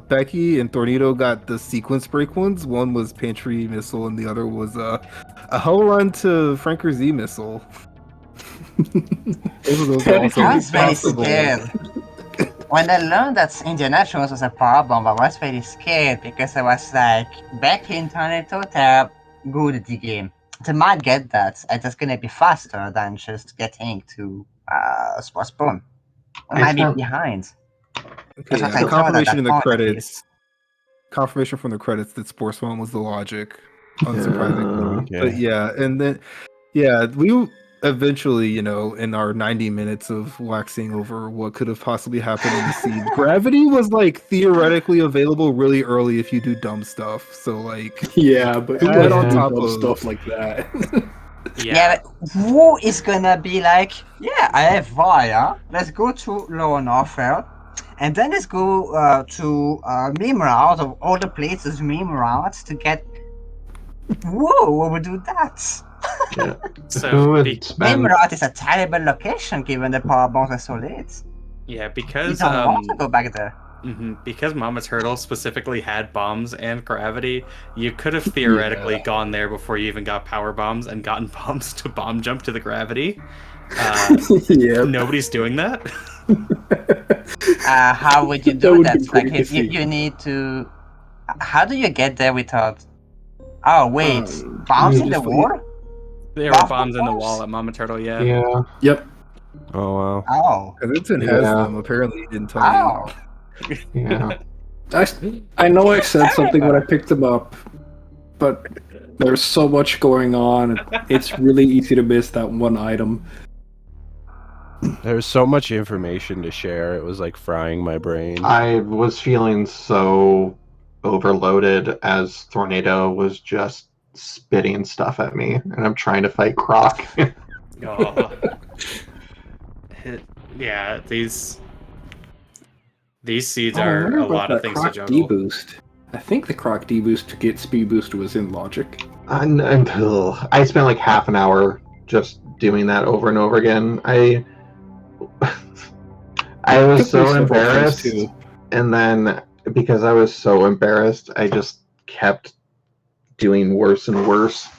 Becky and Tornado got the sequence break ones. One was Pantry Missile, and the other was a Hell Run to Franker Z Missile. Those I was very scared. When I learned that Indiana Jones was a power bomb, I was very scared because I was like, Becky and Tornado, they're good at the game. They might get that, and it's gonna be faster than just getting to Sports Spawn. I might be behind. Okay, yeah, confirmation in the credits. Confirmation from the credits that Sports Spawn was the logic, unsurprisingly. Yeah. But yeah, and then we eventually, in our 90 minutes of waxing over what could have possibly happened in the seed, gravity was like theoretically available really early if you do dumb stuff. So like, yeah, but who add on top of of stuff like that. Yeah, but who is gonna be like, yeah, I have fire. Let's go to Lower Northfield, and then let's go to Meme Route of all the places Meme Routes to get. Whoa, we would do that. Yeah. So, Meme Route is a terrible location given the power bombs are so late. Yeah, You because don't want to go back there. because Mama Turtle specifically had bombs and gravity, you could have theoretically gone there before you even got power bombs and gotten bombs to bomb jump to the gravity. Yeah. Nobody's doing that. How would you do That would that? be pretty Like, if you need to. How do you get there without? Oh wait, bombs in the wall? There were Waffle bombs in the bombs? wall at Mama Turtle, yeah. Yeah. Yep. Oh wow. Oh. Kaizentin has them. Apparently, he didn't tell Oh. Yeah. I know I said something when I picked them up, but there's so much going on. It's really easy to miss that one item. There's so much information to share. It was like frying my brain. I was feeling so overloaded as Tornado was just spitting stuff at me, and I'm trying to fight Croc. Oh. Yeah, these seeds are a lot of things to juggle. D-boost. I think the Croc D-boost to get speed boost was in logic. I spent like half an hour just doing that over and over again. I was so embarrassed, and then because I was so embarrassed, I just kept doing worse and worse.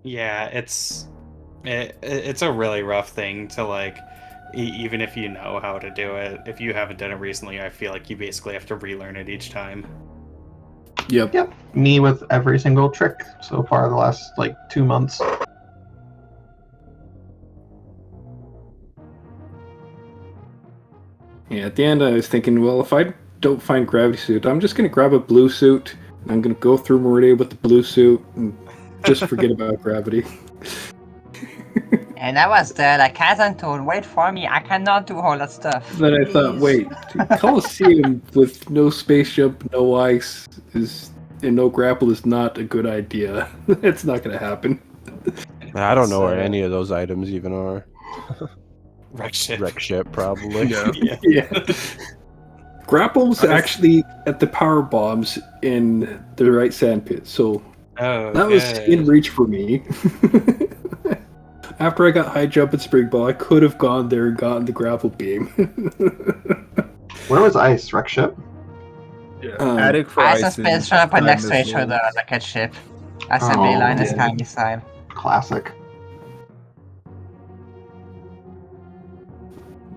Yeah, it's a really rough thing to like, even if you know how to do it. If you haven't done it recently, I feel like you basically have to relearn it each time. Yep. Me with every single trick so far the last like 2 months. Yeah, at the end I was thinking, well, if I don't find gravity suit, I'm just gonna grab a blue suit, and I'm gonna go through Meridia with the blue suit, and just forget about gravity. And I was there like, Kaizenton, wait for me, I cannot do all that stuff. Then I thought, wait, Coliseum with no space jump, no ice, and no grapple is not a good idea. It's not gonna happen. I don't know where any of those items even are. Wreck ship. Wreck ship, probably. Yeah. Grapple's actually at the power bombs in the right sand pit, so Oh, that was in reach for me. after I got high jump and spring ball, I could have gone there and gotten the grapple beam. Where was ice? Wreck ship? Attic for Ice and icing. space shot up time next to each missiles. other like a ship. Assembly Oh, line is yeah. kind missile. Classic.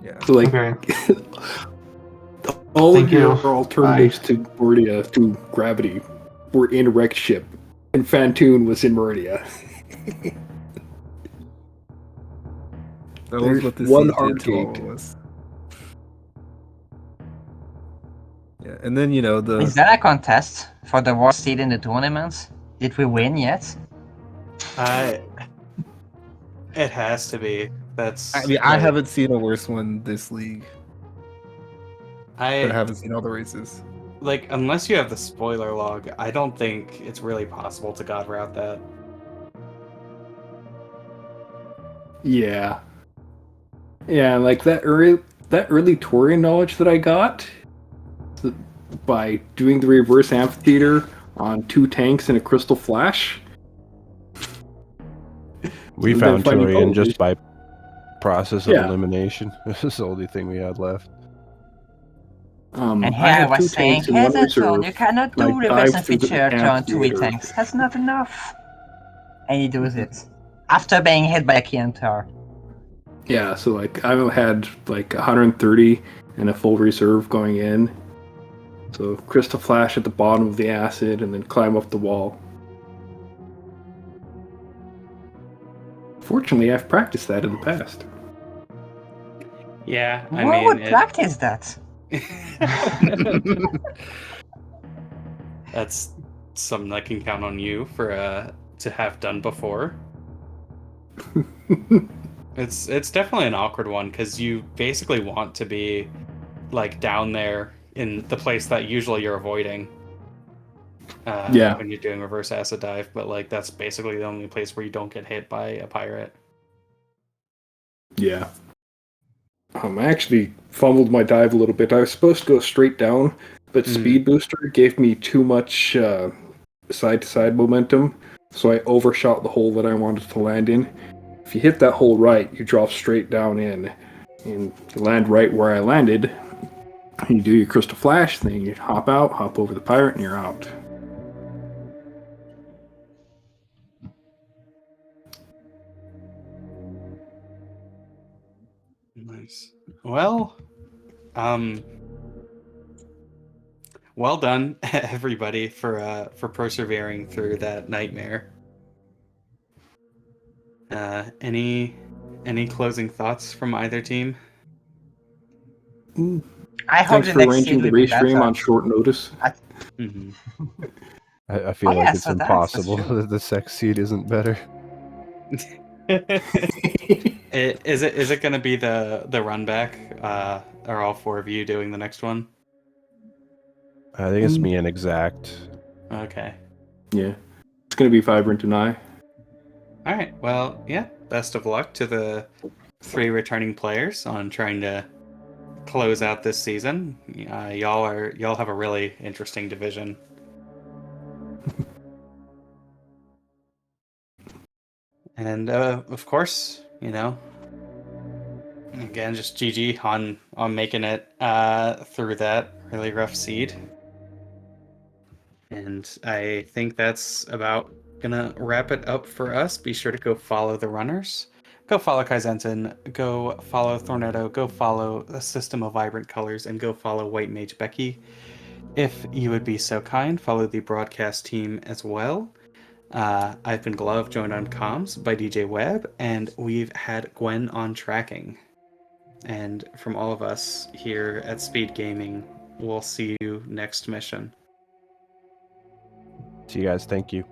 Yeah. So like Okay. all Thank of your you. alternatives to Meridia to gravity were in wrecked ship, and Fantoon was in Meridia. That was There's what this one siege hard did to all gate. of us. Yeah, and then you know Is the there a contest for the worst seed in the tournament? Did we win yet? It has to be. That's. I mean I like, haven't seen a worse one this league, but I I haven't seen all the races. like unless you have the spoiler log. I don't think it's really possible to god route that. Yeah, yeah, like that early Torian knowledge that I got by doing the reverse amphitheater on 2 tanks and a crystal flash. We And then found finding Torian gold. just by process of Yeah. elimination. This is the only thing we had left. And I here I had 2 was saying, tanks and 1 Hezeton, reserve. you cannot and I do reverse dived through the amphitheater on 2 amphitheater. tanks. That's not enough. And he does it. After being hit by a Kiantar. Yeah, so like I had like 130 and a full reserve going in. So crystal flash at the bottom of the acid and then climb up the wall. Fortunately, I've practiced that in the past. Yeah, I Who mean, would practice that? that's something I can count on you for to have done before. It's definitely an awkward one because you basically want to be like down there in the place that usually you're avoiding. Yeah. When you're doing reverse acid dive, but like that's basically the only place where you don't get hit by a pirate. Yeah. I actually fumbled my dive a little bit. I was supposed to go straight down, but Speed Booster gave me too much side-to-side momentum, so I overshot the hole that I wanted to land in. If you hit that hole right, you drop straight down in, and you land right where I landed. You do your crystal flash, then you hop out, hop over the pirate, and you're out. Nice. Well, well done, everybody, for persevering through that nightmare. Any closing thoughts from either team? I hope Thanks the for next arranging seed the will be race stream better. on short notice. Mm-hmm. I feel Oh, like yeah, it's so that's impossible true. that the sex seed isn't better. Is it going to be the run back? Are all 4 of you doing the next one? I think it's me and Exact. Okay. Yeah. It's going to be Vibrant and I. All right. Well, yeah. Best of luck to the 3 returning players on trying to close out this season. Y'all have a really interesting division. And of course, again, just GG on making it through that really rough seed. And I think that's about gonna wrap it up for us. Be sure to go follow the runners. Go follow Kaizenton, go follow Thornado, go follow a System of Vibrant Colors, and go follow White Mage Becky. If you would be so kind, follow the broadcast team as well. I've been Glove, joined on comms by DJ Webb, and we've had Gwen on tracking. And from all of us here at Speed Gaming, we'll see you next mission. See you guys. Thank you.